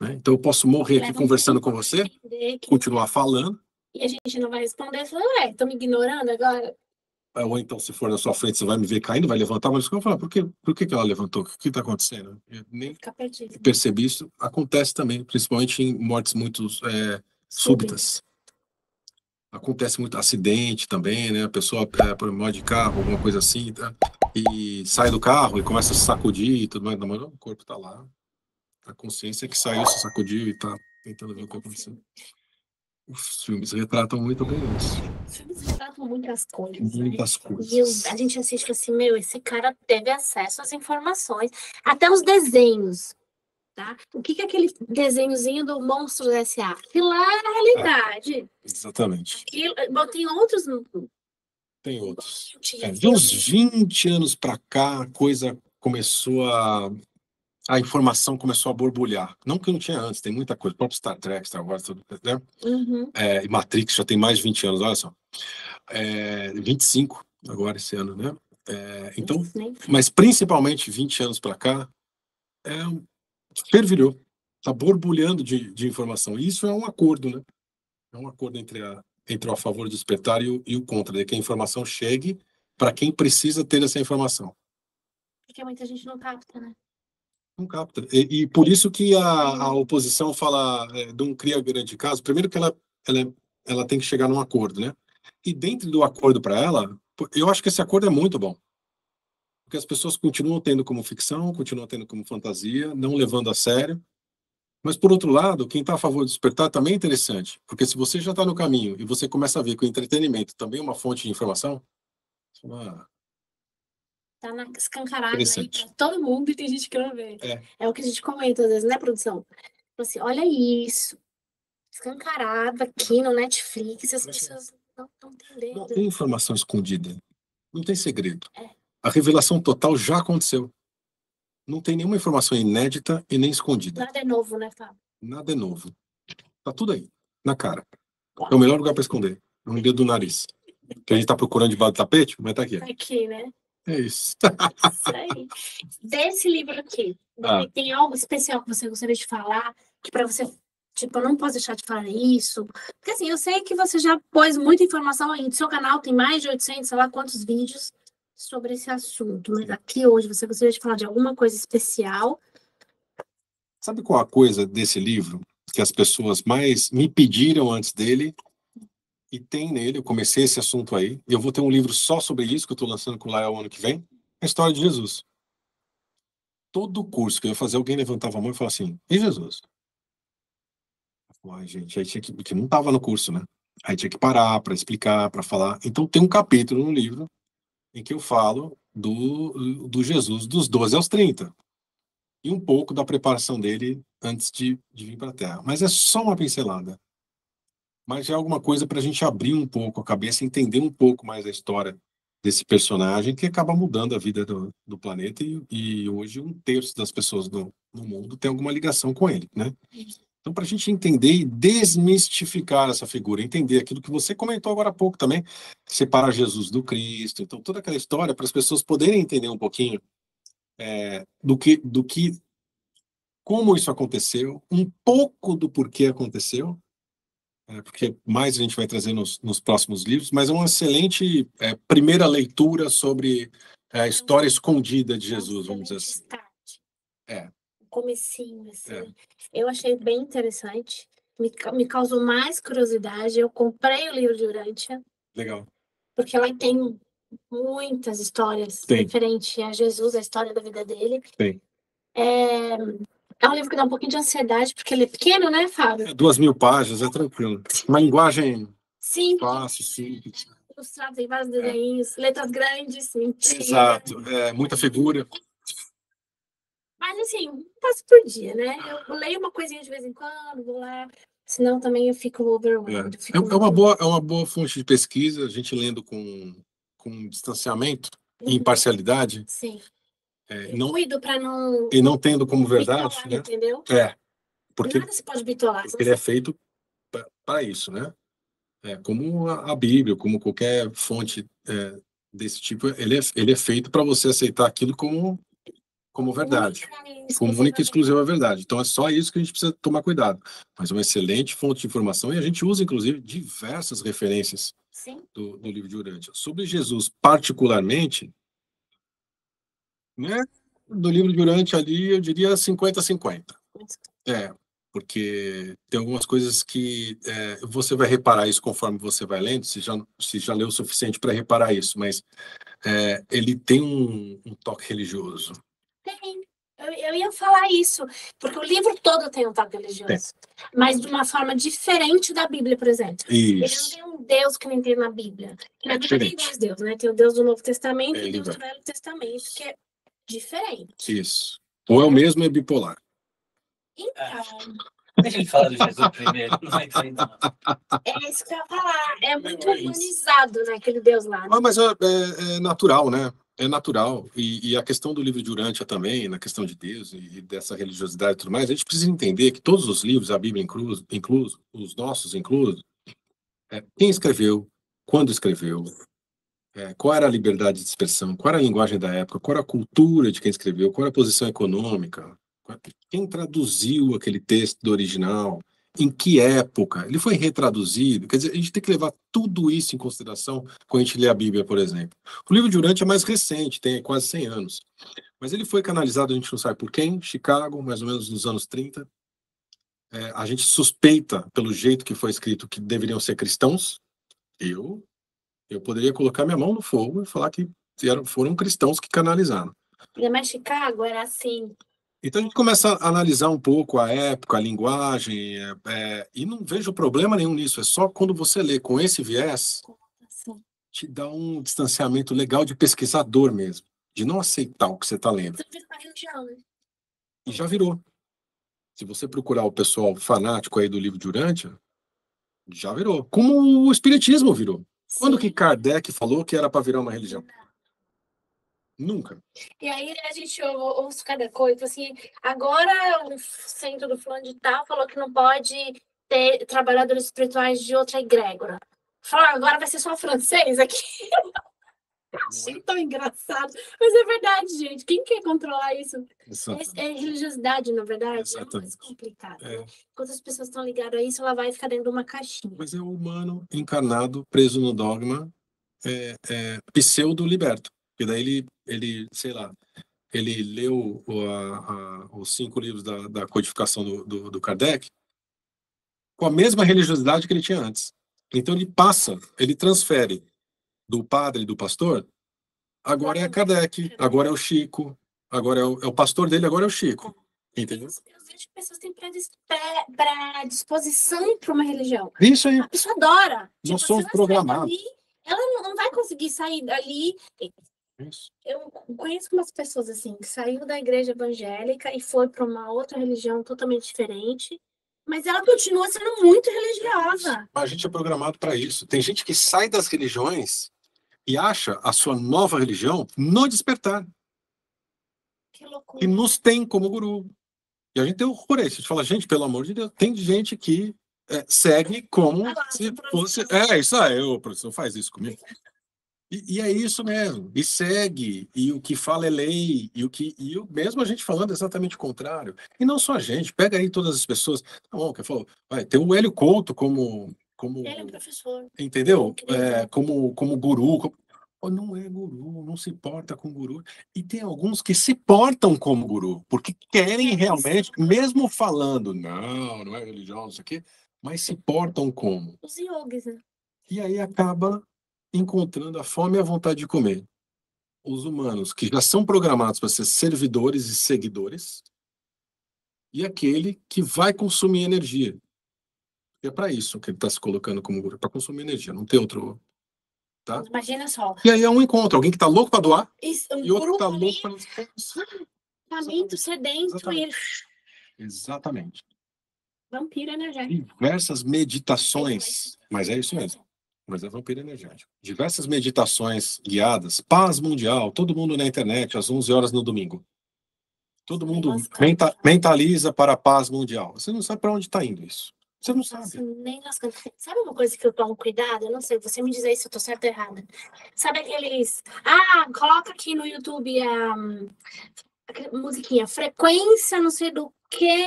Né? Então, eu posso morrer aqui conversando com você, continuar falando. E a gente não vai responder, falar, estão me ignorando agora? Ou então, se for na sua frente, você vai me ver caindo, vai levantar, mas eu vou falar, por que ela levantou? O que está acontecendo? Eu nem percebi isso. Acontece também, principalmente em mortes muito súbitas. Acontece muito acidente também, né? A pessoa por mal de carro, alguma coisa assim, tá? E sai do carro e começa a se sacudir e tudo mais, mas o corpo está lá. A consciência é que saiu, se sacudiu e está tentando ver o que aconteceu. Os filmes retratam muito bem isso. Os filmes retratam muitas coisas. Muitas coisas. E a gente assiste assim, esse cara teve acesso às informações, até os desenhos. Tá? O que é aquele desenhozinho do Monstros S.A.? Que lá é a realidade. Exatamente. Tem outros. Tem outros. De uns 20 anos para cá, a coisa começou a informação começou a borbulhar. Não que não tinha antes, tem muita coisa. O próprio Star Trek, Star Wars, tudo, né? E Matrix já tem mais de 20 anos, olha só. 25 agora esse ano, né? Então, mas principalmente 20 anos para cá, fervilhou. Está borbulhando de informação. E isso é um acordo, né? É um acordo entre o a favor do despertar e o contra, de que a informação chegue para quem precisa ter essa informação. Porque muita gente não capta, né? Não capta. E por isso que a oposição fala de um cria grande caso. Primeiro que ela tem que chegar num acordo, né? E dentro do acordo para ela, eu acho que esse acordo é muito bom. Porque as pessoas continuam tendo como ficção, continuam tendo como fantasia, não levando a sério. Mas, por outro lado, quem está a favor do despertar também é interessante. Porque se você já está no caminho e você começa a ver que o entretenimento também é uma fonte de informação, tá escancarado aí para todo mundo e tem gente que não vê. É o que a gente comenta às vezes, né, produção? assim, olha isso, escancarado aqui no Netflix, as pessoas não estão entendendo. Não tem informação escondida. Não tem segredo. É. A revelação total já aconteceu. Não tem nenhuma informação inédita e nem escondida. Nada é novo, né, Fábio? Nada é novo. Tá tudo aí, na cara. É o melhor lugar para esconder. No dedo do nariz. Que a gente tá procurando debaixo do tapete, mas tá aqui. Tá aqui, né? É isso. Isso aí. Desse livro aqui, Ah. tem algo especial que você gostaria de falar? Que para você, tipo, eu não posso deixar de falar isso. Porque assim, eu sei que você já pôs muita informação aí. No seu canal tem mais de 800, sei lá quantos vídeos sobre esse assunto. Mas aqui hoje você gostaria de falar de alguma coisa especial? Sabe qual a coisa desse livro que as pessoas mais me pediram antes dele? E tem nele, eu comecei esse assunto aí, e eu vou ter um livro só sobre isso, que eu estou lançando com o Lael ano que vem, a história de Jesus. Todo curso que eu ia fazer, alguém levantava a mão e falava assim, e Jesus? Ai, gente, aí tinha que não estava no curso, né? Aí tinha que parar para explicar, para falar. Então tem um capítulo no livro em que eu falo do Jesus dos 12 aos 30. E um pouco da preparação dele antes de vir para a Terra. Mas é só uma pincelada. Mas é alguma coisa para a gente abrir um pouco a cabeça, entender um pouco mais a história desse personagem que acaba mudando a vida do planeta e hoje 1/3 das pessoas no mundo tem alguma ligação com ele, né? Então, para a gente entender e desmistificar essa figura, entender aquilo que você comentou agora há pouco também, separar Jesus do Cristo, então toda aquela história para as pessoas poderem entender um pouquinho como isso aconteceu, um pouco do porquê aconteceu, porque mais a gente vai trazer nos próximos livros, mas é uma excelente primeira leitura sobre a história escondida de Jesus, vamos dizer assim. É. Comecinho, assim. Eu achei bem interessante. Me causou mais curiosidade. Eu comprei o livro de Urântia. Legal. Porque ela tem muitas histórias referentes a Jesus, a história da vida dele. Tem. É um livro que dá um pouquinho de ansiedade, porque ele é pequeno, né, Fábio? 2.000 páginas, é tranquilo. Uma linguagem simples. Fácil, simples. Ilustrado, tem vários desenhos, letras grandes, mentira. Exato, muita figura. Mas assim, passo por dia, né? Eu leio uma coisinha de vez em quando, vou lá. Senão também eu fico overwhelmed. É uma boa fonte de pesquisa, a gente lendo com distanciamento e imparcialidade. Sim. Cuido para não... E não tendo como verdade, bitolar, né? Entendeu? Porque nada se pode bitolar. ele é feito para isso, né? Como a Bíblia, como qualquer fonte desse tipo, ele é feito para você aceitar aquilo como verdade, como única e exclusiva verdade. Então é só isso que a gente precisa tomar cuidado. Mas é uma excelente fonte de informação e a gente usa, inclusive, diversas referências do livro de Urântia. Sobre Jesus, particularmente, né? Do livro de Urântia ali, eu diria 50-50. Porque tem algumas coisas que você vai reparar isso conforme você vai lendo, se já leu o suficiente para reparar isso, mas ele tem um toque religioso. Tem. Eu ia falar isso, porque o livro todo tem um toque religioso, mas de uma forma diferente da Bíblia, por exemplo. Isso. Ele não tem um Deus que nem tem na Bíblia. Na Bíblia tem 2 deuses, né? Tem o Deus do Novo Testamento e o Deus do Velho Testamento, que é diferente. Isso. Ou é o mesmo, é bipolar. Então... Deixa ele falar do Jesus primeiro, não vai entrar não. É isso que eu ia falar. É muito humanizado, né, aquele Deus lá. Mas é natural, né? É natural. E a questão do livro de Urântia também, na questão de Deus e dessa religiosidade e tudo mais, a gente precisa entender que todos os livros, a Bíblia incluso, os nossos inclusos, quem escreveu, quando escreveu, qual era a liberdade de expressão, qual era a linguagem da época, qual era a cultura de quem escreveu, qual era a posição econômica, quem traduziu aquele texto do original, em que época, ele foi retraduzido. Quer dizer, a gente tem que levar tudo isso em consideração quando a gente lê a Bíblia, por exemplo. O livro de Urântia é mais recente, tem quase 100 anos. Mas ele foi canalizado, a gente não sabe por quem, Chicago, mais ou menos nos anos 30. A gente suspeita, pelo jeito que foi escrito, que deveriam ser cristãos. Eu poderia colocar minha mão no fogo e falar que foram cristãos que canalizaram. Mas Chicago era assim... Então a gente começa a analisar um pouco a época, a linguagem, e não vejo problema nenhum nisso. É só quando você lê com esse viés, te dá um distanciamento legal de pesquisador mesmo, de não aceitar o que você está lendo. Você fica com a religião, né? E já virou. Se você procurar o pessoal fanático aí do livro de Urântia, já virou. Como o espiritismo virou. Quando que Sim. Kardec falou que era para virar uma religião? Nunca. E aí a gente ouve cada coisa, assim, agora o centro do fulano de tal falou que não pode ter trabalhadores espirituais de outra egrégora. Falaram, agora vai ser só francês aqui. Eu achei tão engraçado. Mas é verdade, gente. Quem quer controlar isso? É religiosidade, na verdade. É mais complicado. Né? Quando as pessoas estão ligadas a isso, ela vai ficar dentro de uma caixinha. Mas é o humano encarnado, preso no dogma, pseudo-liberto. E daí ele, sei lá, ele leu os 5 livros da codificação do Kardec com a mesma religiosidade que ele tinha antes. Então ele transfere do padre e do pastor, agora é Kardec, agora é o Chico, agora é o pastor dele, agora é o Chico. Entendeu? Eu vejo que pessoas têm predisposição para uma religião. Isso aí. A pessoa adora. Nós somos programados. Ela não vai conseguir sair dali. Isso. Eu conheço umas pessoas assim que saiu da igreja evangélica e foi para uma outra religião totalmente diferente, mas ela continua sendo muito religiosa. A gente é programado para isso. Tem gente que sai das religiões e acha a sua nova religião no despertar. Que loucura. E nos tem como guru. E a gente tem horror a isso. A gente fala, gente, pelo amor de Deus, tem gente que segue como se fosse. Isso aí, o professor faz isso comigo. E é isso mesmo, e segue, e o que fala é lei, mesmo a gente falando exatamente o contrário. E não só a gente, pega aí todas as pessoas. Tá bom, que falou, tem o Hélio Couto como ele é professor. entendeu? Como guru. Não é guru, não se porta com guru. E tem alguns que se portam como guru, porque querem realmente, mesmo falando, não é religião, não sei o quê, mas se portam como. Os yogis, né? E aí acaba encontrando a fome e a vontade de comer. Os humanos que já são programados para ser servidores e seguidores, e aquele que vai consumir energia. É para isso que ele está se colocando como guru, para consumir energia, não tem outro. Tá? Imagina só. E aí é um encontro, alguém que está louco para doar e outro que está louco para. Faminto, sedento e ele... Exatamente. Vampiro energético. Diversas meditações, mas é isso mesmo. Mas é vampiro energético. Diversas meditações guiadas, paz mundial, todo mundo na internet, às 11 horas no domingo. Todo mundo mentaliza para a paz mundial. Você não sabe para onde está indo isso. Você não sabe. Nem lascando. Sabe uma coisa que eu tomo cuidado? Eu não sei, você me diz aí se eu tô certa ou errada. Sabe aqueles... coloca aqui no YouTube a musiquinha, frequência, não sei do que,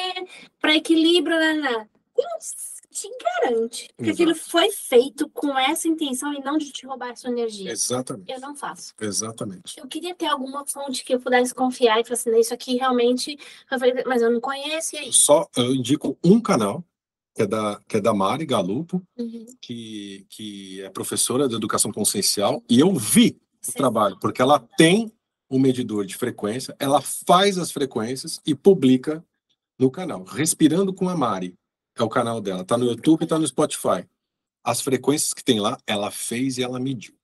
para equilíbrio, né? Te garante que aquilo foi feito com essa intenção e não de te roubar a sua energia. Exatamente. Eu não faço. Exatamente. Eu queria ter alguma fonte que eu pudesse confiar e falar assim, isso aqui realmente... Mas eu não conheço, e aí? Eu indico um canal, que é da Mari Galupo, que é professora de educação consciencial, e eu vi o trabalho, porque ela tem um medidor de frequência, ela faz as frequências e publica no canal. Respirando com a Mari, é o canal dela, tá no YouTube e tá no Spotify. As frequências que tem lá, ela fez e ela mediu.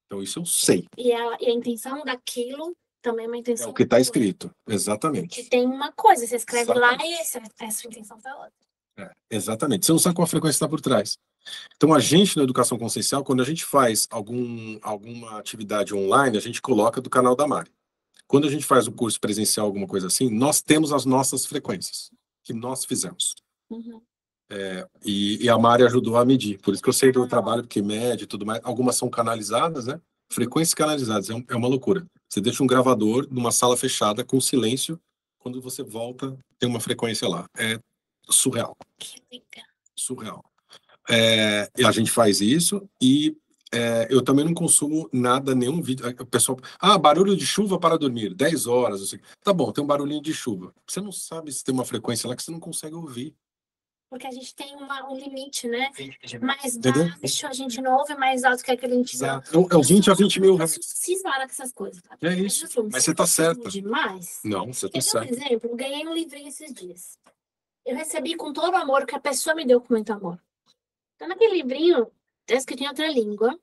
Então isso eu sei. E a intenção daquilo também é uma intenção... É o que está escrito, exatamente. Que tem uma coisa, você escreve lá e essa intenção tá outra. Exatamente. Você não sabe qual a frequência está por trás. Então, a gente, na educação consciencial, quando a gente faz alguma atividade online, a gente coloca do canal da Mari. Quando a gente faz o curso presencial, alguma coisa assim, nós temos as nossas frequências, que nós fizemos. E a Mari ajudou a medir. Por isso que eu sei do trabalho, porque mede e tudo mais. Algumas são canalizadas, né? Frequências canalizadas. É uma loucura. Você deixa um gravador numa sala fechada, com silêncio. Quando você volta, tem uma frequência lá. É surreal. Que legal. Surreal. E a gente faz isso e eu também não consumo nada, nenhum vídeo. O pessoal, barulho de chuva para dormir, 10 horas. Assim. Tá bom, tem um barulhinho de chuva. Você não sabe se tem uma frequência lá que você não consegue ouvir. Porque a gente tem um limite, né? Mais baixo, a gente não ouve, mais alto que aquele a gente não. É o 20 a 20 mil reais. Cismara com essas coisas. Tá? É isso. Mas você tá certa. Demais. Não, você tá certa. Por exemplo, eu ganhei um livrinho esses dias. Eu recebi com todo o amor que a pessoa me deu com muito amor. Então, naquele livrinho, tá escrito em outra língua.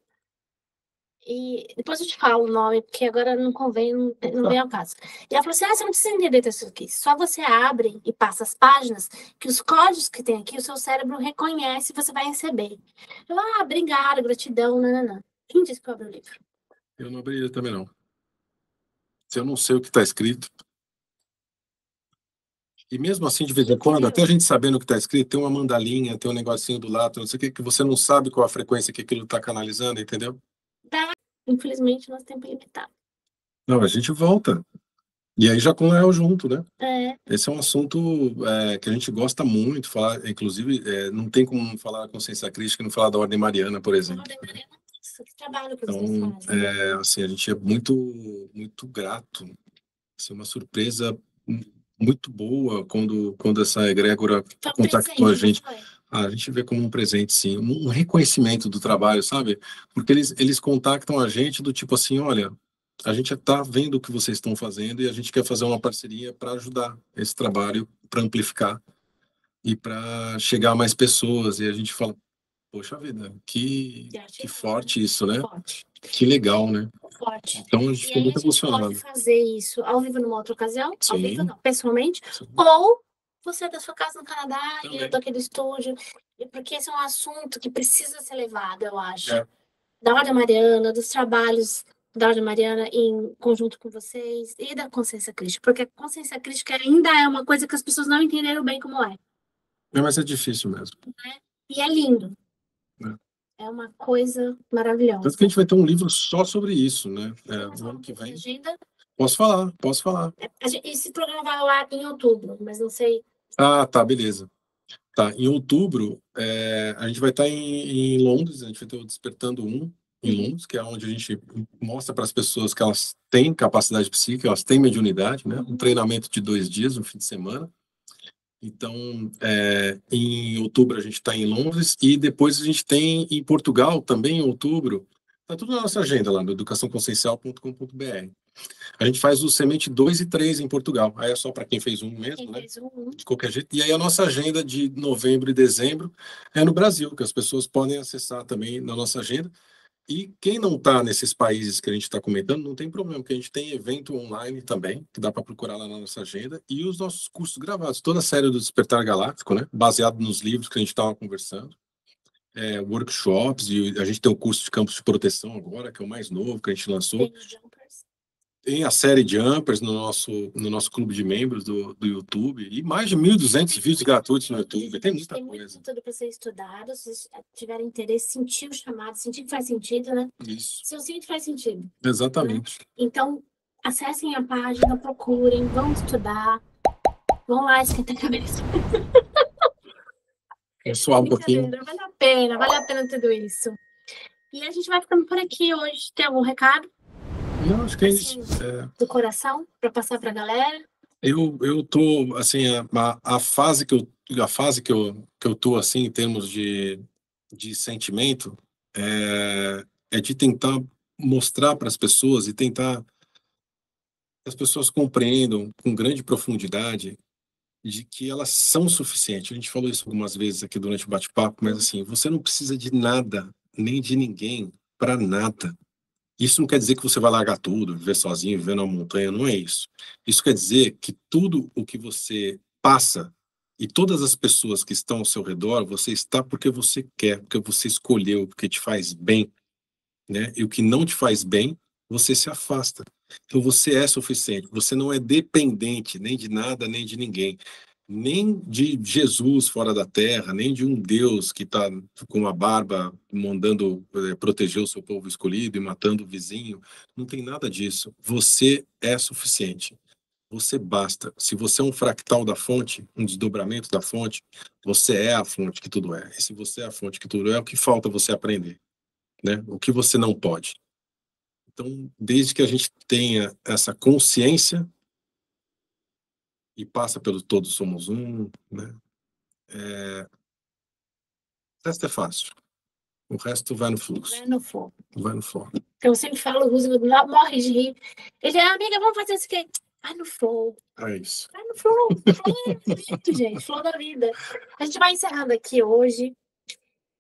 E depois eu te falo o nome, porque agora não convém, não vem ao caso. E ela falou assim: você não precisa entender isso aqui. Só você abre e passa as páginas, que os códigos que tem aqui, o seu cérebro reconhece e você vai receber. Eu, obrigada, gratidão, nananã. Quem disse que eu abri o livro? Eu não abriria também, não. Se eu não sei o que está escrito. E mesmo assim, de vez em quando, até a gente sabendo o que está escrito, tem uma mandalinha, tem um negocinho do lado, não sei o que você não sabe qual a frequência que aquilo está canalizando, entendeu? Infelizmente, nosso tempo é limitado. Não, a gente volta. E aí já com o Léo junto, né? Esse é um assunto que a gente gosta muito, falar, inclusive, não tem como falar da consciência crítica e não falar da Ordem Mariana, por exemplo. A Ordem Mariana, nossa, que trabalho que Então, vocês fazem. assim, a gente é muito, muito grato. Assim, uma surpresa muito boa quando essa egrégora contactou a gente. A gente vê como um presente, sim, um reconhecimento do trabalho, sabe? Porque eles contactam a gente do tipo assim, olha, a gente está vendo o que vocês estão fazendo e a gente quer fazer uma parceria para ajudar esse trabalho, para amplificar e para chegar a mais pessoas. E a gente fala, poxa vida, que forte isso, né? Forte. Que legal, né? Forte. Então a gente ficou muito emocionado. Pode fazer isso ao vivo numa outra ocasião, Sim. ao vivo não, pessoalmente, Sim. ou você da sua casa no Canadá Também. e eu daquele estúdio, porque esse é um assunto que precisa ser levado, eu acho. Da Ordem Mariana, dos trabalhos da Ordem Mariana em conjunto com vocês e da consciência crítica, porque a consciência crítica ainda é uma coisa que as pessoas não entenderam bem como é. Mas é difícil mesmo. E é lindo. É uma coisa maravilhosa. Tanto que a gente vai ter um livro só sobre isso, né? No ano que vem. Agenda? Posso falar. Esse programa vai ao ar em outubro, mas não sei. Ah, tá, beleza. Tá, em outubro, a gente vai estar em Londres, a gente vai ter o Despertando em Londres, que é onde a gente mostra para as pessoas que elas têm capacidade psíquica, elas têm mediunidade, né? Um treinamento de 2 dias, um fim de semana. Então, em outubro a gente está em Londres e depois a gente tem em Portugal também em outubro. Está tudo na nossa agenda lá no educaçãoconsciencial.com.br. A gente faz o Semente 2 e 3 em Portugal. Aí é só para quem fez um mesmo, né? De qualquer jeito. E aí a nossa agenda de novembro e dezembro é no Brasil, que as pessoas podem acessar também na nossa agenda. E quem não está nesses países que a gente está comentando, não tem problema, porque a gente tem evento online também, que dá para procurar lá na nossa agenda, e os nossos cursos gravados, toda a série do Despertar Galáctico, né? Baseado nos livros que a gente estava conversando, workshops, e a gente tem o curso de campos de proteção agora, que é o mais novo que a gente lançou. Tem a série Jumpers no nosso clube de membros do YouTube, e mais de 1.200 vídeos gratuitos no YouTube, tem muita coisa. Tem tudo para ser estudado, se vocês tiverem interesse, sentir o chamado, sentir que faz sentido, né? Isso. Se eu sinto, faz sentido. Exatamente. Né? Então, acessem a página, procurem, vão estudar, vão lá esquentar a cabeça. Suar um pouquinho. Vale a pena tudo isso. E a gente vai ficando por aqui hoje. Tem algum recado? Não, acho que é isso. Do coração, para passar para a galera? Eu tô, assim, a fase que eu tô, assim, em termos de sentimento, é de tentar mostrar para as pessoas e tentar que as pessoas compreendam com grande profundidade de que elas são suficientes. A gente falou isso algumas vezes aqui durante o bate-papo, mas assim, você não precisa de nada, nem de ninguém, para nada. Isso não quer dizer que você vai largar tudo, viver sozinho, viver numa montanha, não é isso. Isso quer dizer que tudo o que você passa e todas as pessoas que estão ao seu redor, você está porque você quer, porque você escolheu, porque te faz bem, né? E o que não te faz bem, você se afasta. Então você é suficiente, você não é dependente nem de nada, nem de ninguém. Nem de Jesus fora da terra, nem de um Deus que está com uma barba mandando proteger o seu povo escolhido e matando o vizinho. Não tem nada disso. Você é suficiente. Você basta. Se você é um fractal da fonte, um desdobramento da fonte, você é a fonte que tudo é. E se você é a fonte que tudo é, o que falta você aprender, né? O que você não pode. Então, desde que a gente tenha essa consciência e passa pelo todos somos um, né? O resto é fácil. O resto vai no fluxo. Vai no flow. Eu sempre falo, o Roosevelt morre de rir. Ele é, amiga, vamos fazer isso aqui. Vai no flow. É isso. Vai no flow. Gente, flow da vida. A gente vai encerrando aqui hoje.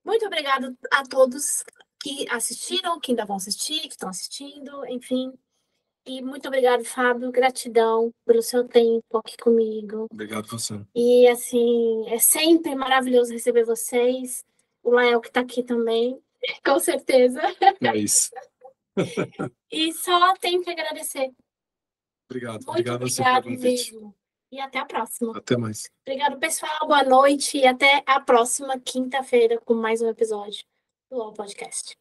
Muito obrigada a todos que assistiram, que ainda vão assistir, que estão assistindo, enfim. E muito obrigado, Fábio. Gratidão pelo seu tempo aqui comigo. Obrigado você. E, assim, é sempre maravilhoso receber vocês. O Lael que está aqui também, com certeza. É isso. E só tenho que agradecer. Obrigado. Muito Obrigado a você pelo obrigado convite. mesmo. E até a próxima. Até mais. Obrigado, pessoal. Boa noite e até a próxima quinta-feira com mais um episódio do UOL Podcast.